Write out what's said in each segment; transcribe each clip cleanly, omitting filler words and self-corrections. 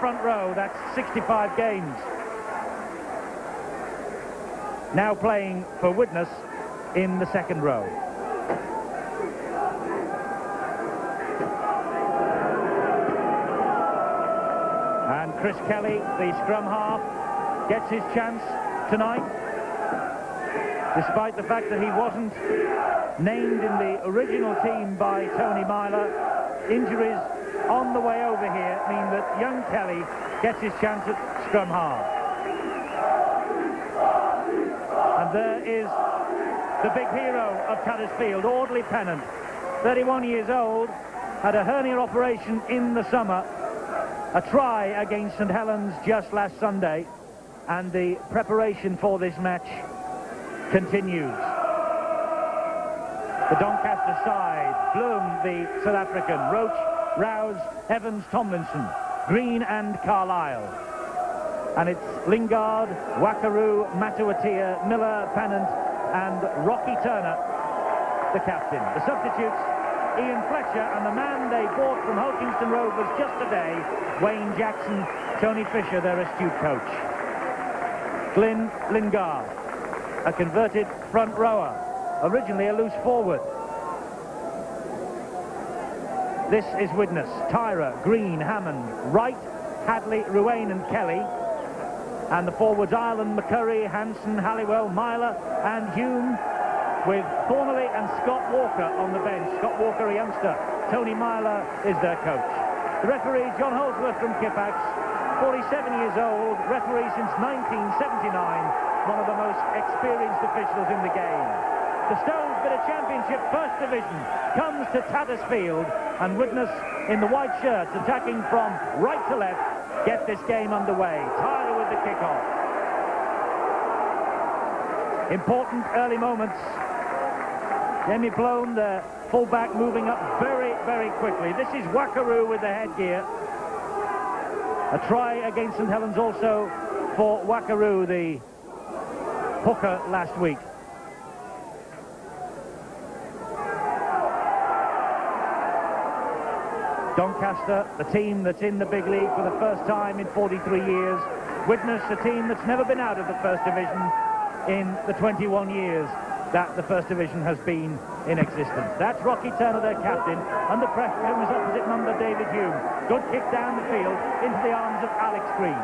front row. That's 65 games. Now playing for Widnes in the second row. And Chris Kelly, the scrum half, gets his chance tonight, despite the fact that he wasn't named in the original team by Tony Myler. Injuries on the way over here mean that young Kelly gets his chance at scrum half. And there is the big hero of Tattersfield, Audley Pennant, 31 years old, had a hernia operation in the summer, a try against St Helens just last Sunday, and the preparation for this match continues. The Doncaster side, Bloom, the South African, Roach, Rouse, Evans, Tomlinson, Green and Carlisle. And it's Lingard, Wakaru, Matuatia, Miller, Pennant and Rocky Turner, the captain. The substitutes, Ian Fletcher, and the man they bought from Hulkingston Rovers just today, Wayne Jackson, Tony Fisher, their astute coach. Glyn Lingard, a converted front rower, originally a loose forward. This is Widnes, Tyra, Green, Hammond, Wright, Hadley, Ruane and Kelly. And the forwards, Ireland, McCurry, Hanson, Halliwell, Myler and Hume, with Thornley and Scott Walker on the bench. Scott Walker, a youngster. Tony Myler is their coach. The referee, John Holdsworth from Kippax, 47 years old, referee since 1979, one of the most experienced officials in the game. The Stones Bit of Championship First Division comes to Tattersfield, and Widnes in the white shirts, attacking from right to left, get this game underway. Tyler with the kickoff. Important early moments. Jamie Plone, the fullback, moving up very, very quickly. This is Wakaru with the headgear. A try against St Helens also for Wakaru, the hooker last week. Doncaster, the team that's in the big league for the first time in 43 years. Widnes, a team that's never been out of the First Division in the 21 years that the First Division has been in existence. That's Rocky Turner, their captain. Under pressure was opposite number David Hume. Good kick down the field into the arms of Alex Green.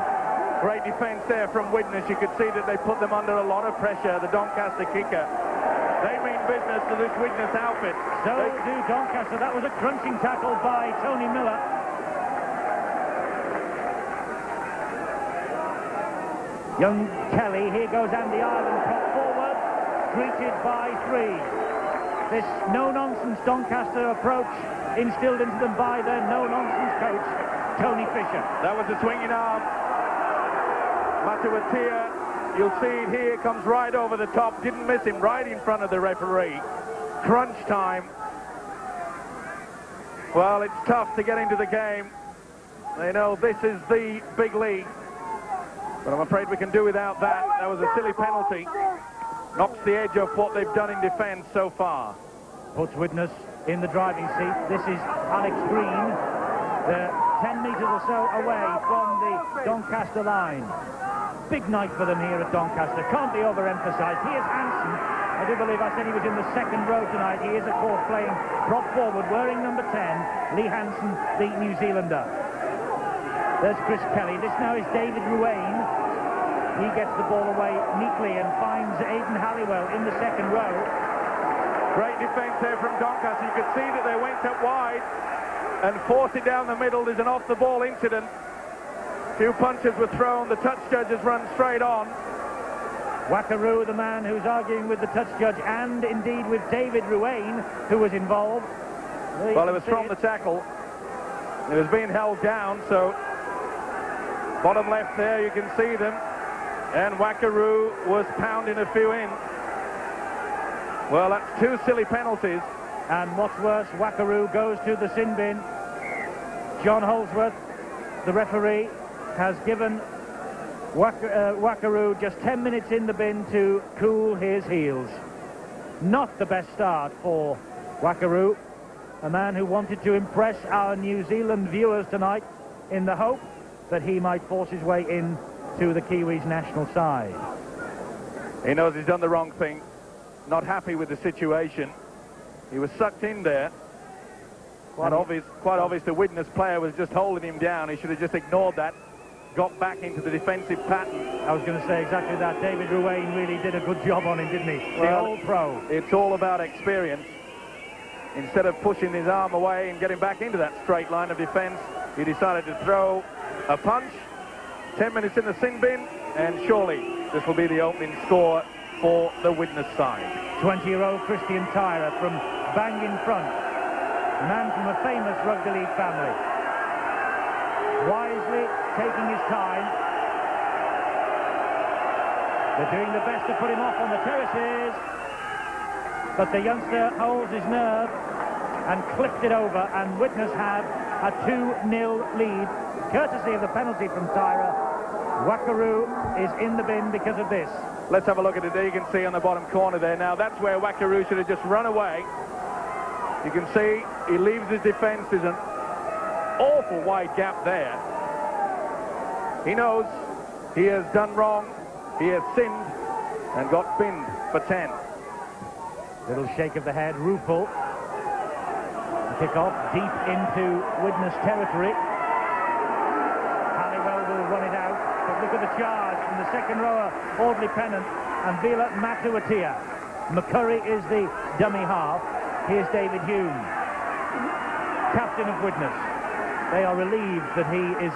Great defence there from Widnes. You could see that they put them under a lot of pressure, the Doncaster kicker. They mean business to this Widnes outfit. So do Doncaster. That was a crunching tackle by Tony Miller. Young Kelly, here goes Andy Ireland, cut forward, greeted by three. This no-nonsense Doncaster approach instilled into them by their no-nonsense coach, Tony Fisher. That was a swinging arm. Matuatia, you'll see it here, comes right over the top, didn't miss him, right in front of the referee. Crunch time. Well, it's tough to get into the game. They know this is the big league. But I'm afraid we can do without that. That was a silly penalty. Knocks the edge off what they've done in defence so far. Puts Widnes in the driving seat. This is Alex Green. They're 10 metres or so away from the Doncaster line. Big night for them here at Doncaster. Can't be overemphasised. Here's Hanson. I do believe I said he was in the second row tonight. He is, of course, playing prop forward, wearing number 10, Lee Hanson, the New Zealander. There's Chris Kelly. This now is David Ruane. He gets the ball away neatly and finds Aidan Halliwell in the second row. Great defence there from Doncaster. You could see that they went up wide and forced it down the middle. There's an off-the-ball incident. A few punches were thrown. The touch judge has run straight on. Wakaru, the man who's arguing with the touch judge, and indeed with David Ruane, who was involved. Well, it was from the tackle. It was being held down, so bottom left there, you can see them. And Wakaru was pounding a few in. Well, that's two silly penalties. And what's worse, Wakaru goes to the sin bin. John Holdsworth, the referee, has given Wakaru just 10 minutes in the bin to cool his heels. Not the best start for Wakaru, a man who wanted to impress our New Zealand viewers tonight in the hope that he might force his way in to the Kiwis' national side. He knows he's done the wrong thing, not happy with the situation. He was sucked in there. Quite obvious the Widnes player was just holding him down. He should have just ignored that, got back into the defensive pattern. I was going to say exactly that. David Ruane really did a good job on him, didn't he? Well, the old pro. It's all about experience. Instead of pushing his arm away and getting back into that straight line of defense, he decided to throw a punch. 10 minutes in the sin bin, and surely this will be the opening score for the Widnes side. 20-year-old Christian Tyra from Bang in front. A man from a famous rugby league family. Wisely taking his time. They're doing the best to put him off on the terraces. But the youngster holds his nerve and clipped it over, and Widnes have a 2-0 lead, courtesy of the penalty from Tyra. Wackaroo is in the bin because of this. Let's have a look at it there. You can see on the bottom corner there. Now that's where Wackaroo should have just run away. You can see he leaves his defense. There's an awful wide gap there. He knows he has done wrong. He has sinned and got binned for 10. Little shake of the head, Rupel. Kick off deep into Widnes territory. Halliwell will run it out, but look at the charge from the second rower, Audley Pennant and Vila Matuatia. McCurry is the dummy half. Here's David Hume, captain of Widnes. They are relieved that he is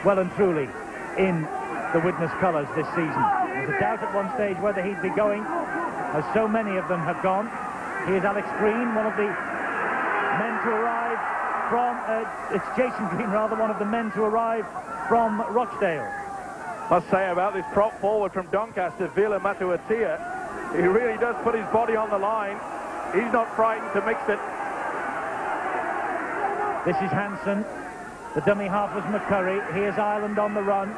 well and truly in the Widnes colours this season. There's a doubt at one stage whether he'd be going, as so many of them have gone. Here's Alex Green, one of the men to arrive from, it's Jason Green rather, one of the men to arrive from Rochdale. Must say about this prop forward from Doncaster, Vila Matuatia, he really does put his body on the line. He's not frightened to mix it. This is Hansen. The dummy half was McCurry. Here's Ireland on the run.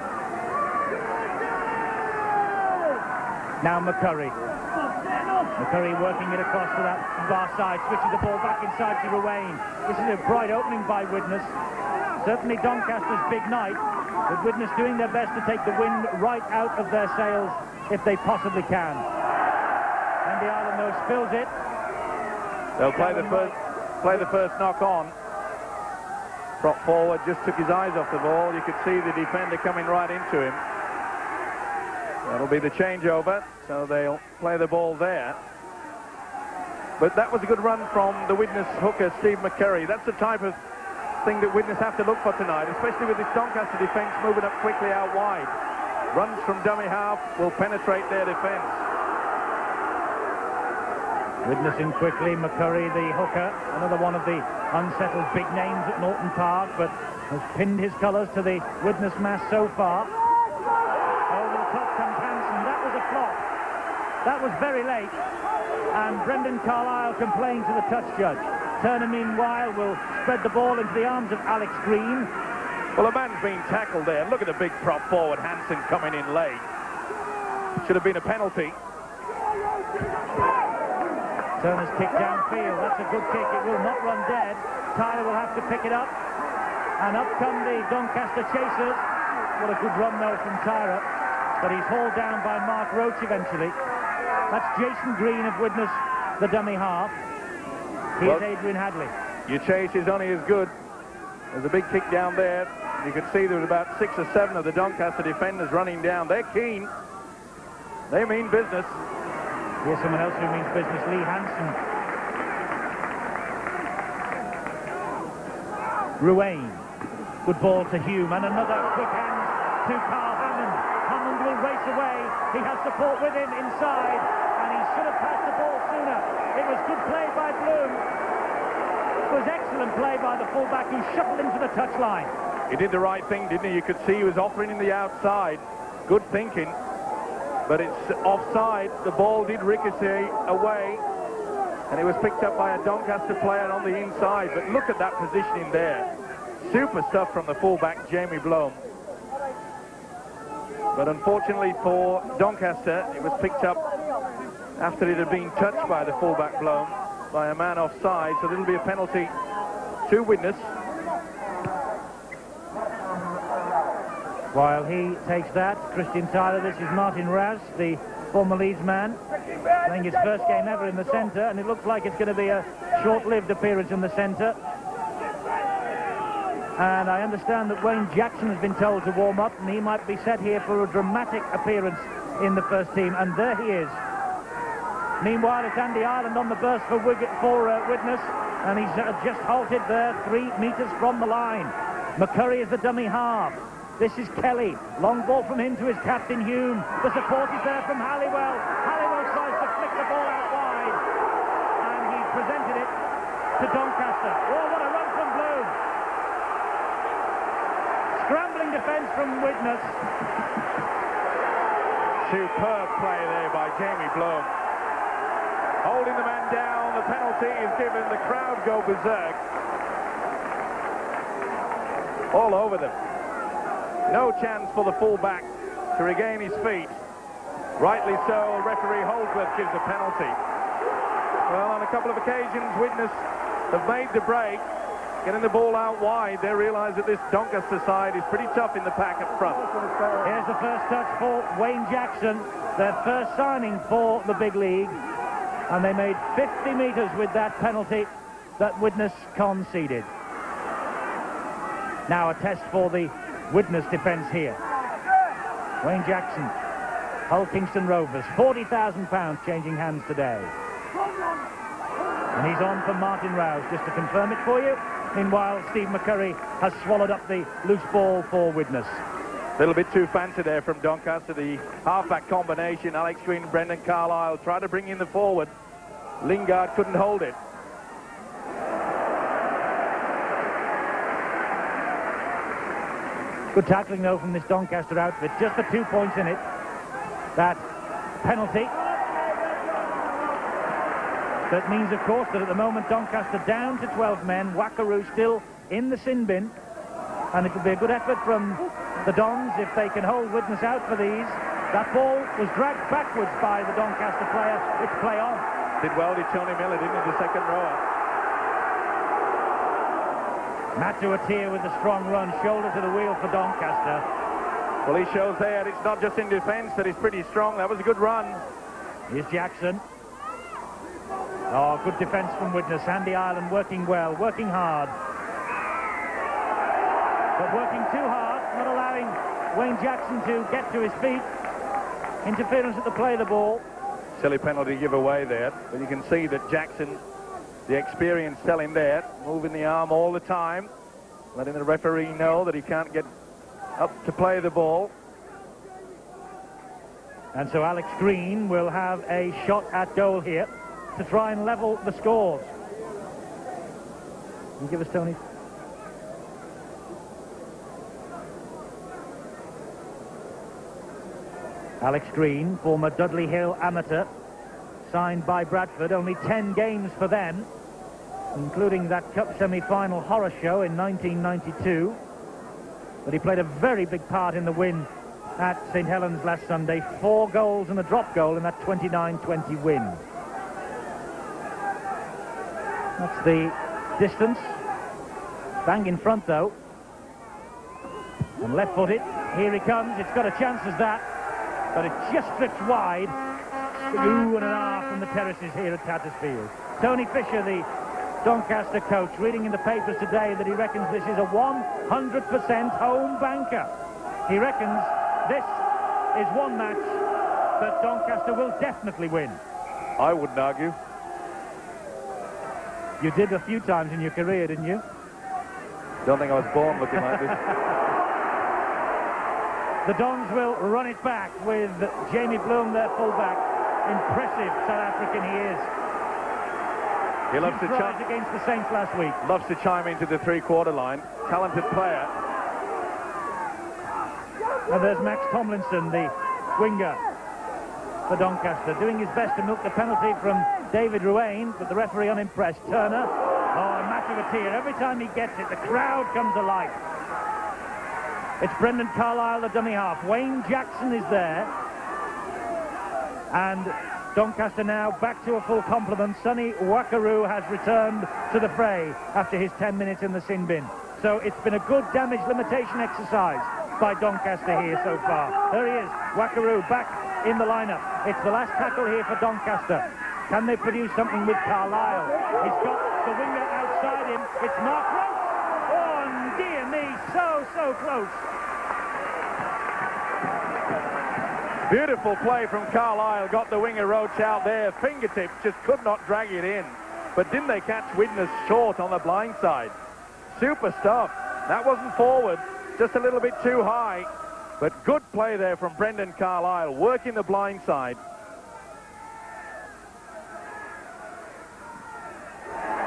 Now McCurry. McCurry working it across to that far side, switching the ball back inside to Ruane. This is a bright opening by Widnes. Certainly Doncaster's big night, with Widnes doing their best to take the wind right out of their sails if they possibly can. And the Ireland though spills it. They'll play the first knock on. Prop forward just took his eyes off the ball. You could see the defender coming right into him. That'll be the changeover, so they'll play the ball there. But that was a good run from the Widnes hooker, Steve McCurry. That's the type of thing that Widnes have to look for tonight, especially with this Doncaster defence moving up quickly out wide. Runs from dummy half will penetrate their defence. Widnes in quickly, McCurry the hooker, another one of the unsettled big names at Norton Park, but has pinned his colours to the Widnes mass so far. Over the top comes Hansen. That was a flop. That was very late. And Brendan Carlisle complains to the touch judge. Turner, meanwhile, will spread the ball into the arms of Alex Green. Well, a man's been tackled there. Look at the big prop forward, Hansen coming in late. Should have been a penalty. Turner's kick downfield. That's a good kick. It will not run dead. Tyler will have to pick it up. And up come the Doncaster chasers. What a good run, though, from Tyra. But he's hauled down by Mark Roach eventually. That's Jason Green of Widnes, the dummy half. Here's Adrian Hadley. Your chase is only as good. There's a big kick down there. You can see there was about 6 or 7 of the Doncaster defenders running down. They're keen. They mean business. Here's someone else who means business, Lee Hansen. Ruane. Good ball to Hume, and another quick hand to Carl Hammond. Hammond will race away. He has support with him inside, and he should have passed the ball sooner. It was good play by Bloom. It was excellent play by the fullback who shuffled into the touchline. He did the right thing, didn't he? You could see he was offering in the outside. Good thinking. But it's offside. The ball did ricochet away, and it was picked up by a Doncaster player on the inside. But look at that positioning there. Super stuff from the fullback, Jamie Blome. But unfortunately for Doncaster, it was picked up after it had been touched by the fullback Blome, by a man offside. So there'll be a penalty to Widnes. While he takes that, Christian Tyler, this is Martin Rouse, the former Leeds man, playing his first game ever in the centre, and it looks like it's going to be a short-lived appearance in the centre. And I understand that Wayne Jackson has been told to warm up, and he might be set here for a dramatic appearance in the first team, and there he is. Meanwhile, it's Andy Ireland on the burst for Widnes, and he's just halted there 3 metres from the line. McCurry is the dummy half. This is Kelly. Long ball from him to his captain, Hume. The support is there from Halliwell. Halliwell tries to flick the ball out wide, and he presented it to Doncaster. Oh, what a run from Bloom. Scrambling defence from Widnes. Superb play there by Jamie Bloom. Holding the man down, the penalty is given, the crowd go berserk. All over them. No chance for the fullback to regain his feet. Rightly so, referee Holdsworth gives a penalty. Well, on a couple of occasions, Widnes have made the break, getting the ball out wide. They realise that this Doncaster side is pretty tough in the pack up front. Here's the first touch for Wayne Jackson, their first signing for the big league. And they made 50 metres with that penalty that Widnes conceded. Now a test for the Widnes defence here. Wayne Jackson, Hull Kingston Rovers, £40,000 changing hands today. And he's on for Martin Rouse, just to confirm it for you. Meanwhile, Steve McCurry has swallowed up the loose ball for Widnes. A little bit too fancy there from Doncaster. The half-back combination, Alex Green, Brendan Carlisle, tried to bring in the forward. Lingard couldn't hold it. Good tackling, though, from this Doncaster outfit. Just the 2 points in it. That penalty. That means, of course, that at the moment Doncaster down to 12 men. Wackaroo still in the sin bin. And it will be a good effort from the Dons if they can hold Widnes out for these. That ball was dragged backwards by the Doncaster player. It's play on. Did well, did Tony Miller, didn't he, the second rower? Matuatir with a strong run, shoulder to the wheel for Doncaster. Well, he shows there it's not just in defence that he's pretty strong. That was a good run. Here's Jackson. Oh, good defence from Widnes. Andy Ireland working well, working hard. But working too hard, not allowing Wayne Jackson to get to his feet. Interference at the play of the ball. Silly penalty giveaway there, but you can see that Jackson, the experience telling there, moving the arm all the time, letting the referee know that he can't get up to play the ball. And so Alex Green will have a shot at goal here to try and level the scores. Can you give us Tony? Alex Green, former Dudley Hill amateur, signed by Bradford, only 10 games for them, including that cup semi-final horror show in 1992. But he played a very big part in the win at St Helens last Sunday. 4 goals and a drop goal in that 29-20 win. That's the distance. Bang in front, though. And left-footed. Here he comes. It's got a chance as that. But it just drifts wide. Ooh and an ah from the terraces here at Tattersfield. Tony Fisher, the Doncaster coach, reading in the papers today that he reckons this is a 100% home banker. He reckons this is one match that Doncaster will definitely win. I wouldn't argue. You did a few times in your career, didn't you? Don't think I was born looking like this. The Dons will run it back with Jamie Bloom, their fullback. Impressive South African he is. He loves to chime against the Saints last week. Loves to chime into the three-quarter line. Talented player. And there's Max Tomlinson, the winger for Doncaster, doing his best to milk the penalty from David Ruane, but the referee unimpressed. Turner. Oh, and Matuatir. Every time he gets it, the crowd comes alive. It's Brendan Carlisle, the dummy half. Wayne Jackson is there. And Doncaster now back to a full complement. Sonny Wackaroo has returned to the fray after his 10 minutes in the sin bin. So it's been a good damage limitation exercise by Doncaster here so far. There he is, Wackaroo back in the lineup. It's the last tackle here for Doncaster. Can they produce something with Carlisle? He's got the winger outside him. It's Mark Roach. Oh, dear me, so close. Beautiful play from Carlisle. Got the winger Roach out there. Fingertips, just could not drag it in. But didn't they catch Widnes short on the blind side? Super stuff. That wasn't forward, just a little bit too high. But good play there from Brendan Carlisle, working the blind side.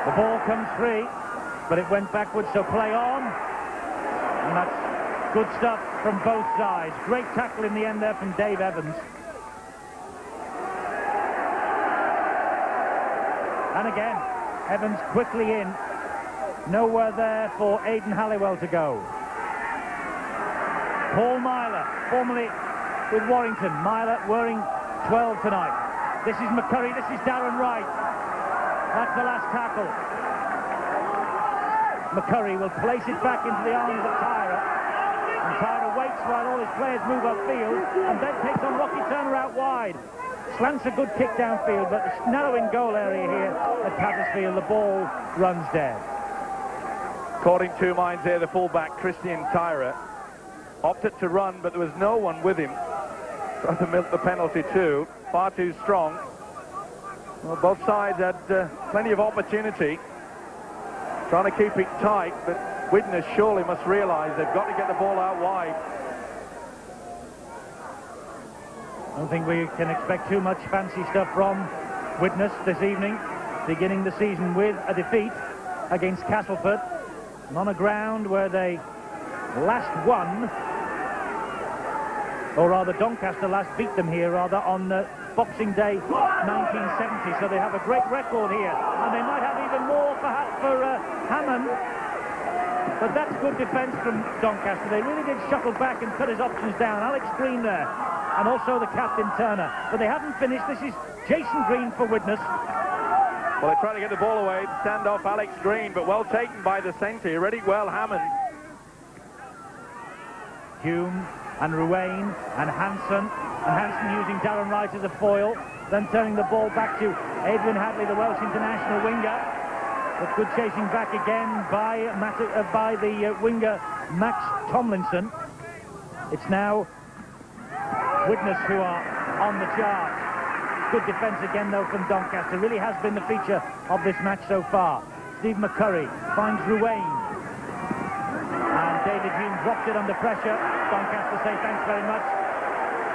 The ball comes free, but it went backwards, so play on. And that's good stuff from both sides. Great tackle in the end there from Dave Evans. And again, Evans quickly in. Nowhere there for Aidan Halliwell to go. Paul Myler, formerly with Warrington. Myler wearing 12 tonight. This is McCurry, this is Darren Wright. That's the last tackle. McCurry will place it back into the arms of Tyra. And Tyra waits while all his players move upfield and then takes on Rocky Turner out wide. Slants a good kick downfield, but the narrowing goal area here at Tattersfield, the ball runs dead. Caught in two minds there, the fullback, Christian Tyra. Opted to run, but there was no one with him. Trying to milk the penalty too. Far too strong. Well, both sides had plenty of opportunity. Trying to keep it tight, but Widnes surely must realise they've got to get the ball out wide. I don't think we can expect too much fancy stuff from Widnes this evening. Beginning the season with a defeat against Castleford. And on a ground where they last won, or rather Doncaster last beat them here, rather, on Boxing Day 1970. So they have a great record here, and they might have even more for Hammond. But that's good defence from Doncaster. They really did shuttle back and cut his options down. Alex Green there, and also the captain Turner. But they haven't finished. This is Jason Green for Widnes. Well, they're trying to get the ball away, stand off Alex Green, but well taken by the centre. He read it well, Hammond. Hume and Ruane and Hansen using Darren Wright as a foil, then turning the ball back to Adrian Hadley, the Welsh international winger. But good chasing back again by the winger Max Tomlinson. It's now Widnes who are on the charge. Good defence again, though, from Doncaster. Really has been the feature of this match so far. Steve McCurry finds Ruane. And David Hume drops it under pressure. Doncaster say thanks very much.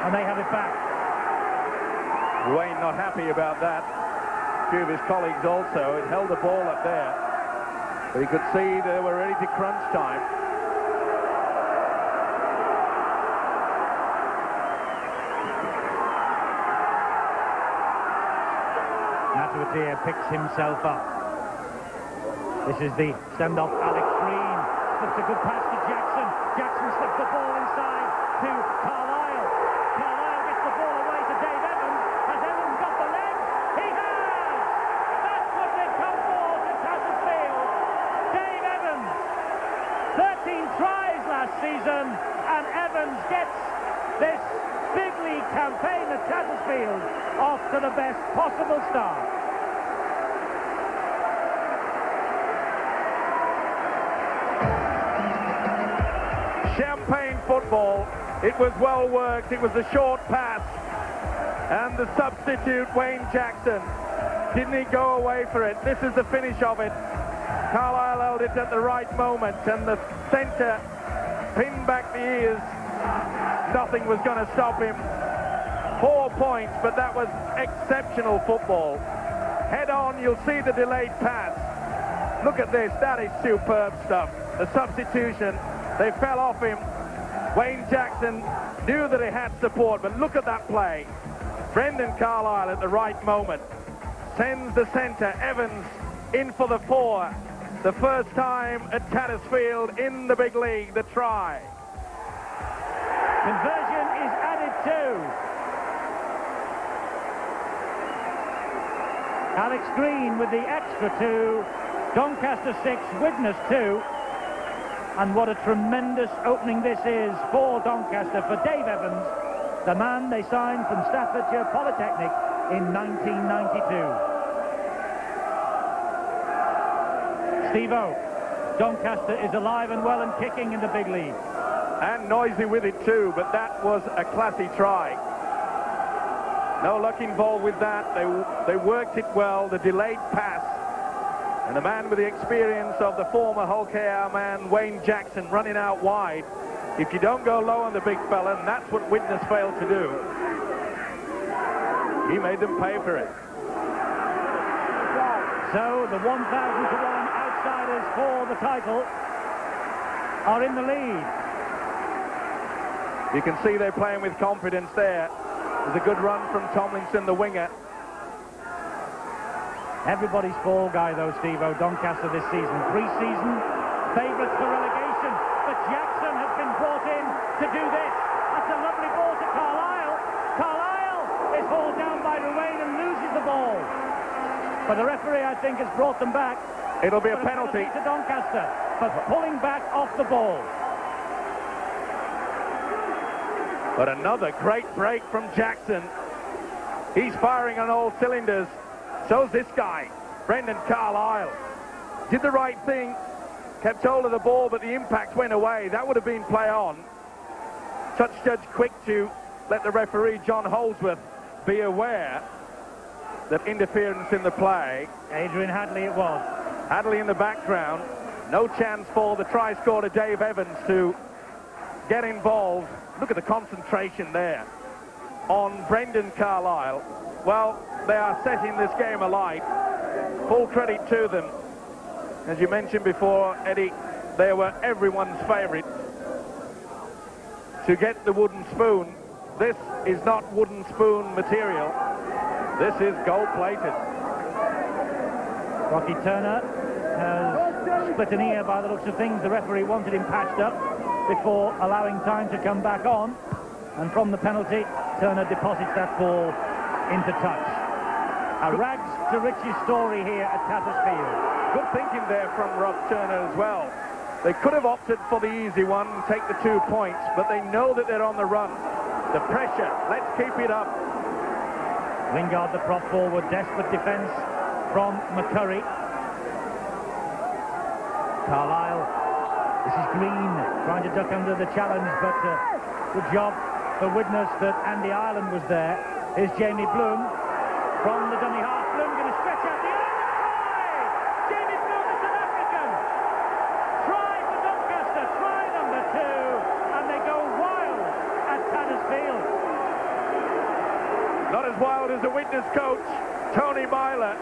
And they have it back. Ruane not happy about that. A few of his colleagues also. It held the ball up there. But he could see they were ready to crunch time. Matsuatia picks himself up. This is the send-off. Alex Green slips a good pass to Jackson. Jackson slips the ball inside to Carlisle. Carlisle gets the ball away to Dave Evans. Has Evans got the leg? He has! That's what they've come for to Tattersfield. Dave Evans, 13 tries last season, and Evans gets this big league campaign at Tattersfield off to the best possible start. Champagne football. It was well worked. It was a short pass. And the substitute, Wayne Jackson, didn't he go away for it? This is the finish of it. Carlisle held it at the right moment, and the centre pinned back the ears. Nothing was going to stop him. 4 points, but that was exceptional football. Head on, you'll see the delayed pass. Look at this, that is superb stuff. The substitution, they fell off him. Wayne Jackson knew that he had support, but look at that play. Brendan Carlisle at the right moment sends the centre, Evans, in for the 4. The first time at Tattersfield in the big league, the try. Conversion is added to. Alex Green with the extra 2. Doncaster 6, Widnes 2. And what a tremendous opening this is for Doncaster, for Dave Evans, the man they signed from Staffordshire Polytechnic in 1992. Steve-O, Doncaster is alive and well and kicking in the big league. And noisy with it too, but that was a classy try. No luck involved with that. They worked it well, the delayed pass. And a man with the experience of the former Hull KR man, Wayne Jackson, running out wide. If you don't go low on the big fella, and that's what Widnes failed to do, he made them pay for it. So the 1,000 to 1 outsiders for the title are in the lead. You can see they're playing with confidence there. There's a good run from Tomlinson, the winger. Everybody's fall guy, though, Steve-O, Doncaster this season. Pre-season favourites for relegation, but Jackson has been brought in to do this. That's a lovely ball to Carlisle. Carlisle is hauled down by Ruane and loses the ball. But the referee, I think, has brought them back. It'll be a penalty to Doncaster for pulling back off the ball. But another great break from Jackson. He's firing on all cylinders. So's this guy, Brendan Carlisle. Did the right thing, kept hold of the ball, but the impact went away. That would have been play on. Touch judge quick to let the referee, John Holdsworth, be aware that interference in the play. Adrian Hadley it was. Hadley in the background. No chance for the try scorer, Dave Evans, to get involved. Look at the concentration there on Brendan Carlisle. Well, they are setting this game alight. Full credit to them. As you mentioned before, Eddie, they were everyone's favourite to get the wooden spoon. This is not wooden spoon material. This is gold-plated. Rocky Turner has split an ear by the looks of things. The referee wanted him patched up before allowing time to come back on. And from the penalty, Turner deposits that ball into touch. A rags to riches story here at Tattersfield. Good thinking there from Rob Turner as well. They could have opted for the easy one and take the 2 points, but they know that they're on the run. The pressure, let's keep it up. Lingard, the prop forward, desperate defence from McCurry. Carlisle, this is Green, trying to duck under the challenge, but good job for Widnes that Andy Ireland was there. Here's Jamie Bloom from the dummy half. Bloom going to stretch out the end. Try! Jamie Bloom, the South African. Try for Doncaster, try number 2, and they go wild at Tattersfield. Not as wild as the Widnes coach, Tony Myler.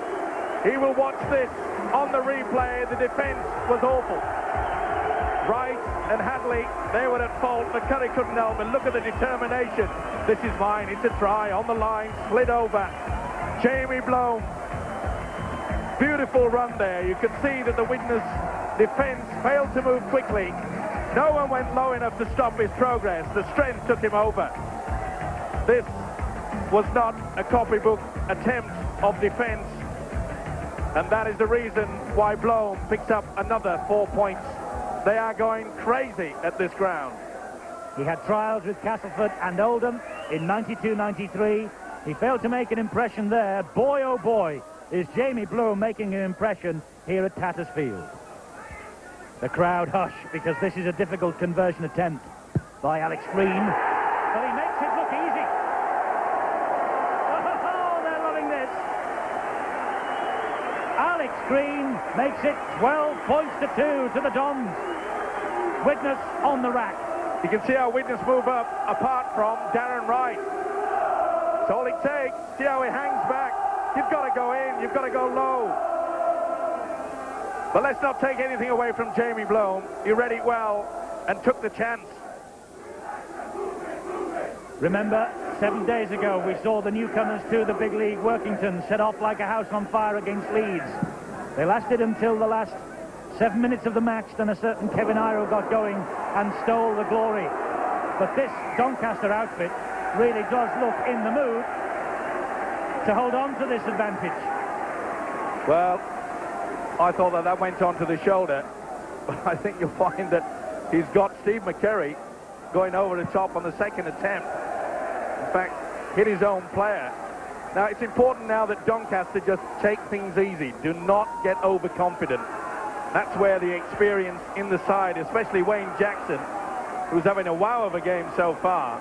He will watch this on the replay. The defence was awful. Wright and Hadley, they were at fault. McCurry couldn't help, but look at the determination. This is mine. It's a try on the line, slid over. Jamie Bloom. Beautiful run there. You could see that the Widnes defence failed to move quickly. No one went low enough to stop his progress. The strength took him over. This was not a copybook attempt of defence, and that is the reason why Bloom picks up another 4 points. They are going crazy at this ground. He had trials with Castleford and Oldham in 92-93. He failed to make an impression there. Boy, oh boy, is Jamie Bloom making an impression here at Tattersfield. The crowd hush because this is a difficult conversion attempt by Alex Green. But he makes it look easy. Oh, they're loving this. Alex Green makes it 12 points to 2 to the Dons. Widnes on the rack. You can see how Widnes move up apart from Darren Wright. That's all it takes. See how he hangs back. You've got to go in. You've got to go low. But let's not take anything away from Jamie Bloom. He read it well and took the chance. Remember, 7 days ago, we saw the newcomers to the big league, Workington, set off like a house on fire against Leeds. They lasted until the last 7 minutes of the match, then a certain Kevin Iro got going and stole the glory. But this Doncaster outfit really does look in the mood to hold on to this advantage. Well, I thought that went onto the shoulder, but I think you'll find that He's got Steve McCurry going over the top on the second attempt. In fact, hit his own player. Now, it's important now that Doncaster just take things easy. Do not get overconfident. That's where the experience in the side, especially Wayne Jackson, who's having a wow of a game so far.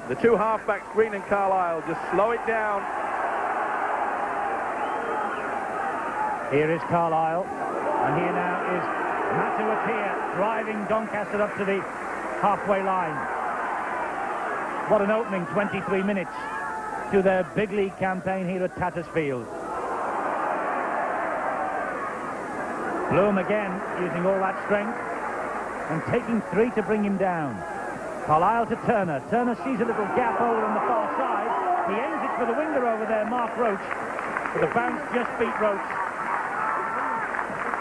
The two halfbacks, Green and Carlisle, just slow it down. Here is Carlisle, and here now is Matuatia driving Doncaster up to the halfway line. What an opening, 23 minutes to their big league campaign here at Tattersfield. Bloom again using all that strength and taking three to bring him down. Carlisle to Turner. Turner sees a little gap over on the far side. He aims it for the winger over there, Mark Roach. But the bounce just beat Roach.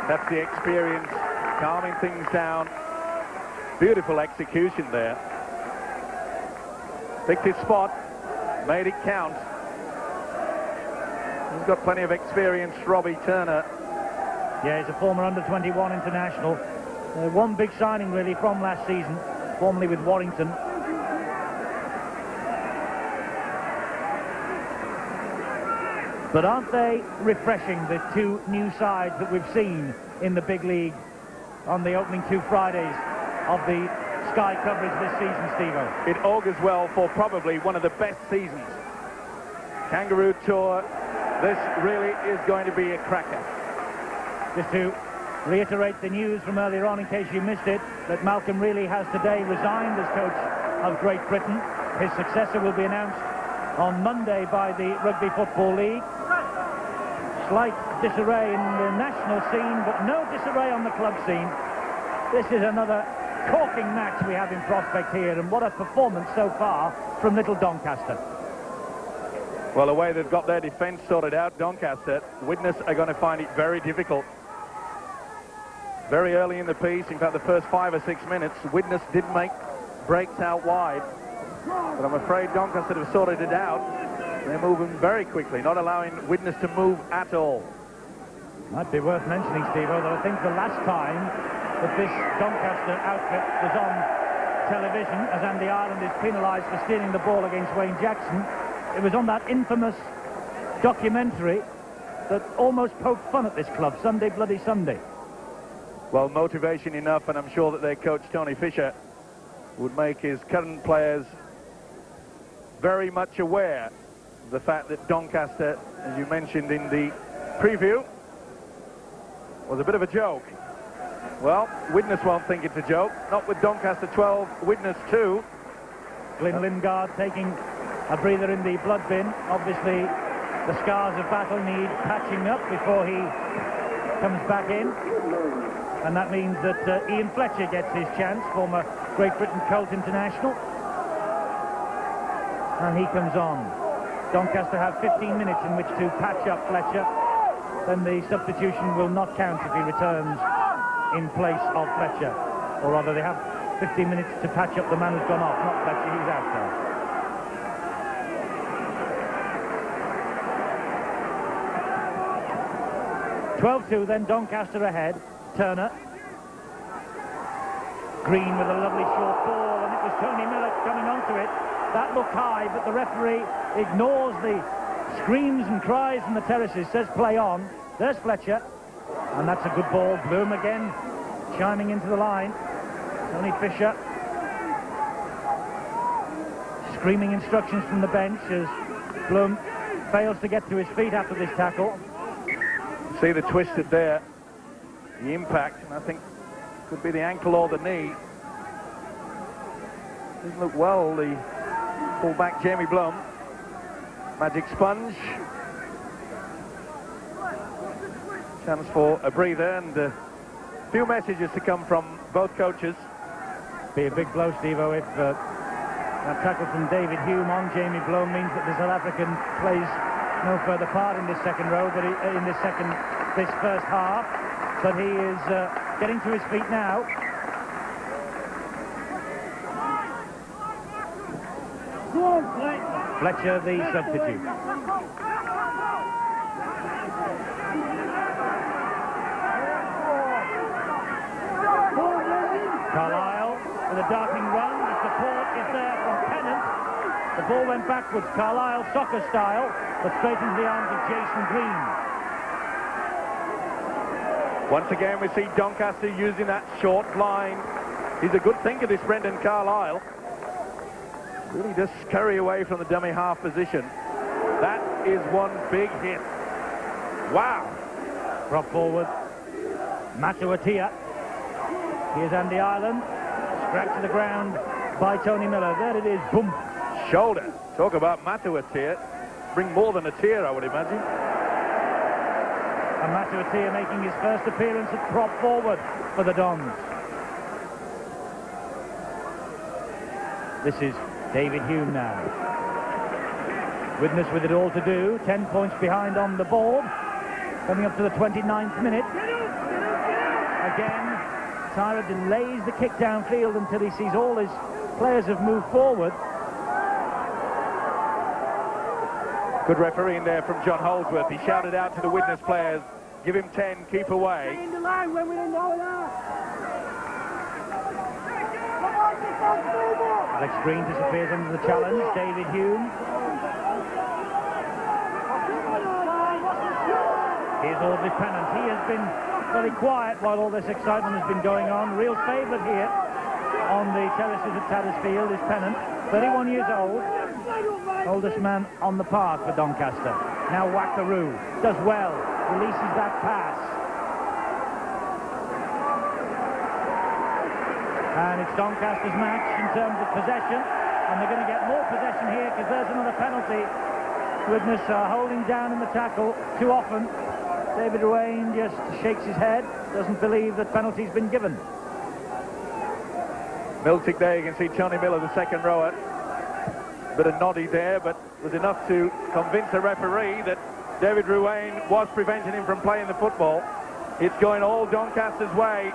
That's the experience, calming things down. Beautiful execution there. Picked his spot, made it count. He's got plenty of experience, Robbie Turner. Yeah, he's a former under-21 international. One big signing, really, from last season, formerly with Warrington. But aren't they refreshing, the two new sides that we've seen in the big league on the opening two Fridays of the Sky coverage this season, Steve-O? It augurs well for probably one of the best seasons. Kangaroo Tour, this really is going to be a cracker. Just to reiterate the news from earlier on, in case you missed it, that Malcolm Reilly has today resigned as coach of Great Britain. His successor will be announced on Monday by the Rugby Football League. Slight disarray in the national scene, but no disarray on the club scene. This is another corking match we have in prospect here, and what a performance so far from little Doncaster. Well, the way they've got their defence sorted out, Doncaster, Widnes are going to find it very difficult. Very early in the piece, in fact the first 5 or 6 minutes, Widnes did make breaks out wide, but I'm afraid Doncaster have sorted it out. They're moving very quickly, not allowing Widnes to move at all. Might be worth mentioning, Steve-O, that I think the last time that this Doncaster outfit was on television, as Andy Ireland is penalised for stealing the ball against Wayne Jackson, it was on that infamous documentary that almost poked fun at this club, Sunday Bloody Sunday. Well, motivation enough, and I'm sure that their coach, Tony Fisher, would make his current players very much aware of the fact that Doncaster, as you mentioned in the preview, was a bit of a joke. Well, Widnes won't think it's a joke. Not with Doncaster 12, Widnes 2. Glyn Lingard taking a breather in the blood bin. Obviously, the scars of battle need patching up before he comes back in. And that means that Ian Fletcher gets his chance, former Great Britain Colt international. And he comes on. Doncaster have 15 minutes in which to patch up Fletcher. Then the substitution will not count if he returns in place of Fletcher. Or rather, they have 15 minutes to patch up the man who's gone off, not Fletcher, he's out now. 12-2 then, Doncaster ahead. Turner. Green with a lovely short ball, and it was Tony Miller coming onto it. That looked high, but the referee ignores the screams and cries from the terraces, says play on. There's Fletcher, and that's a good ball. Bloom again, chiming into the line. Tony Fisher screaming instructions from the bench as Bloom fails to get to his feet after this tackle. See the twisted there, the impact, and I think could be the ankle or the knee. Doesn't look well, the fullback Jamie Bloom. Magic sponge. Chance for a breather, and a few messages to come from both coaches. Be a big blow, Steve-O, if that tackle from David Hume on Jamie Bloom means that the South African plays no further part in this second row, but in this first half. But he is getting to his feet now. Fletcher, the substitute. Carlisle. the darting run. The support is there from Pennant. The ball went backwards, Carlisle soccer style, but straight into the arms of Jason Green. Once again, we see Doncaster using that short line. He's a good thinker, this Brendan Carlisle. Really just scurry away from the dummy half position. That is one big hit. Wow. Prop forward. Matuatia. Here's Andy Ireland. Scrapped to the ground by Tony Miller. There it is. Boom. Shoulder. Talk about Matuatia. Bring more than a tear, I would imagine. And Matuatia making his first appearance at prop forward for the Dons. This is David Hume now. Widnes with it all to do. 10 points behind on the board. Coming up to the 29th minute. Again, Tyra delays the kick downfield until he sees all his players have moved forward. Good refereeing there from John Holdsworth. He shouted out to the Widnes players, give him 10, keep away. In the line when we don't know that. Alex Green disappears under the challenge. David Hume. Here's Audley Pennant. He has been very quiet while all this excitement has been going on. Real favourite here on the terraces at Tattersfield is Pennant. 31 years old. Oldest man on the park for Doncaster. Now Wackaroo does well. Releases that pass. And it's Doncaster's match in terms of possession. And they're going to get more possession here because there's another penalty. Widnes are holding down in the tackle too often. David Ruane just shakes his head, doesn't believe that penalty's been given. Miltic there, you can see Johnny Miller, the second rower. Bit of noddy there, but was enough to convince the referee that David Ruane was preventing him from playing the football. It's going all Doncaster's way.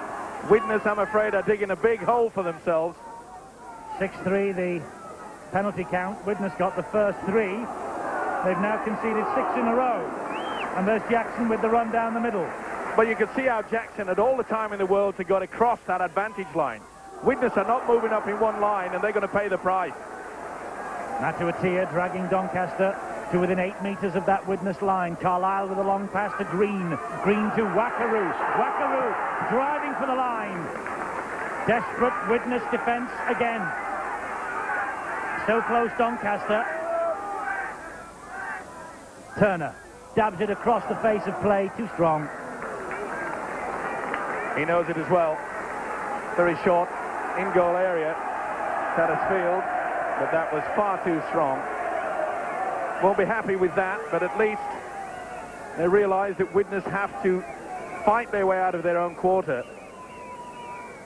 Widnes, I'm afraid, are digging a big hole for themselves. 6-3, the penalty count. Widnes got the first 3. They've now conceded 6 in a row. And there's Jackson with the run down the middle. But you can see how Jackson had all the time in the world to go across that advantage line. Widnes are not moving up in one line, and they're going to pay the price. Matuatia dragging Doncaster to within 8 metres of that Widnes line. Carlisle with a long pass to Green. Green to Wackaroo. Wackaroo driving for the line. Desperate Widnes defence again. So close Doncaster. Turner dabs it across the face of play. Too strong. He knows it as well. Very short in-goal area. Tattersfield. But that was far too strong. Won't be happy with that, but at least they realise that Widnes have to fight their way out of their own quarter.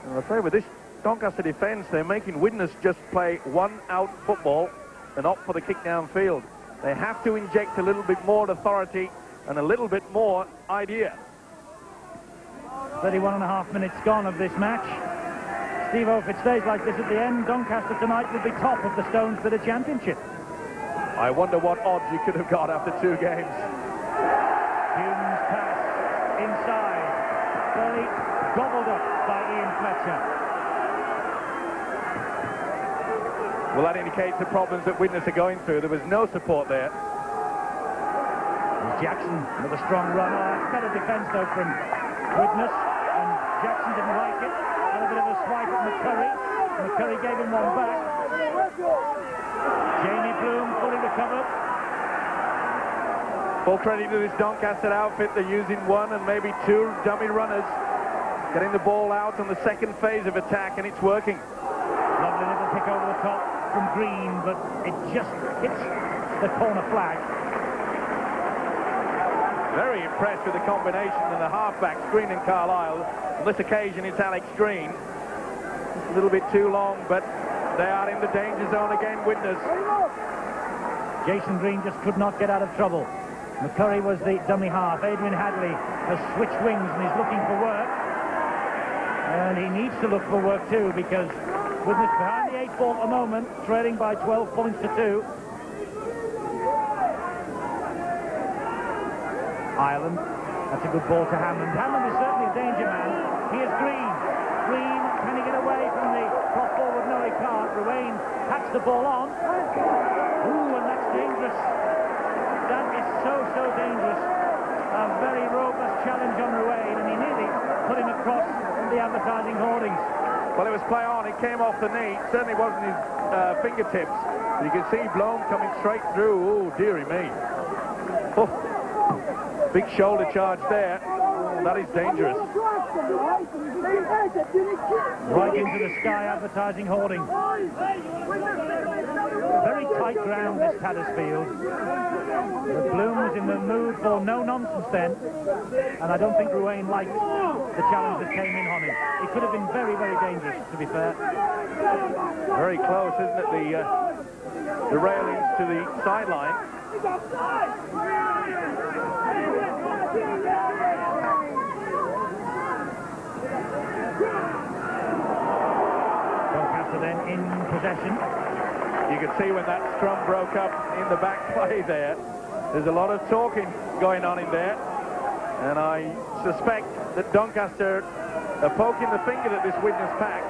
I'm afraid with this Doncaster defence, they're making Widnes just play one-out football and opt for the kick downfield. They have to inject a little bit more authority and a little bit more idea. 31.5 minutes gone of this match. Steve-O, if it stays like this at the end, Doncaster tonight will be top of the Stones Bidder Championship. I wonder what odds you could have got after 2 games. Hume's pass inside. Fairly gobbled up by Ian Fletcher. Well, that indicates the problems that Widnes are going through. There was no support there. There's Jackson with a strong run. Better defence, though, from Widnes. And Jackson didn't like it. Had a bit of a swipe at McCurry. McCurry gave him one back. Jamie Bloom fully recovered. Full credit to this Doncaster outfit. They're using 1 and maybe 2 dummy runners. Getting the ball out on the second phase of attack, and it's working. Lovely little pick over the top from Green, but it just hits the corner flag. Very impressed with the combination and the halfbacks, Green and Carlisle. On this occasion, it's Alex Green. Just a little bit too long, but they are in the danger zone again, Widnes. Jason Green just could not get out of trouble. McCurry was the dummy half. Adrian Hadley has switched wings and is looking for work. And he needs to look for work too, because Widnes behind the 8 ball at the moment, trailing by 12 points to 2. Ireland That's a good ball to Hammond. Hammond is certainly a danger man. Here's Green. Green, can he get away from the prop forward? No, he can't. Ruane hacks the ball on. Ooh, and that's dangerous. That is so dangerous. A very robust challenge on Ruane, and he nearly put him across the advertising hoardings. Well, it was play on. It came off the knee. It certainly wasn't his fingertips. You can see Bloom coming straight through. Oh, dearie me. Oh. Big shoulder charge there. That is dangerous. Right into the sky advertising hoarding. Very tight ground, this Tattersfield. Bloom was in the mood for no nonsense then, and I don't think Ruane liked the challenge that came in on him. It could have been very dangerous, to be fair. Very close, isn't it? The railings to the sideline. Doncaster then in possession. You can see when that scrum broke up in the back play there, there's a lot of talking going on in there, and I suspect that Doncaster are poking the finger at this Widnes pack.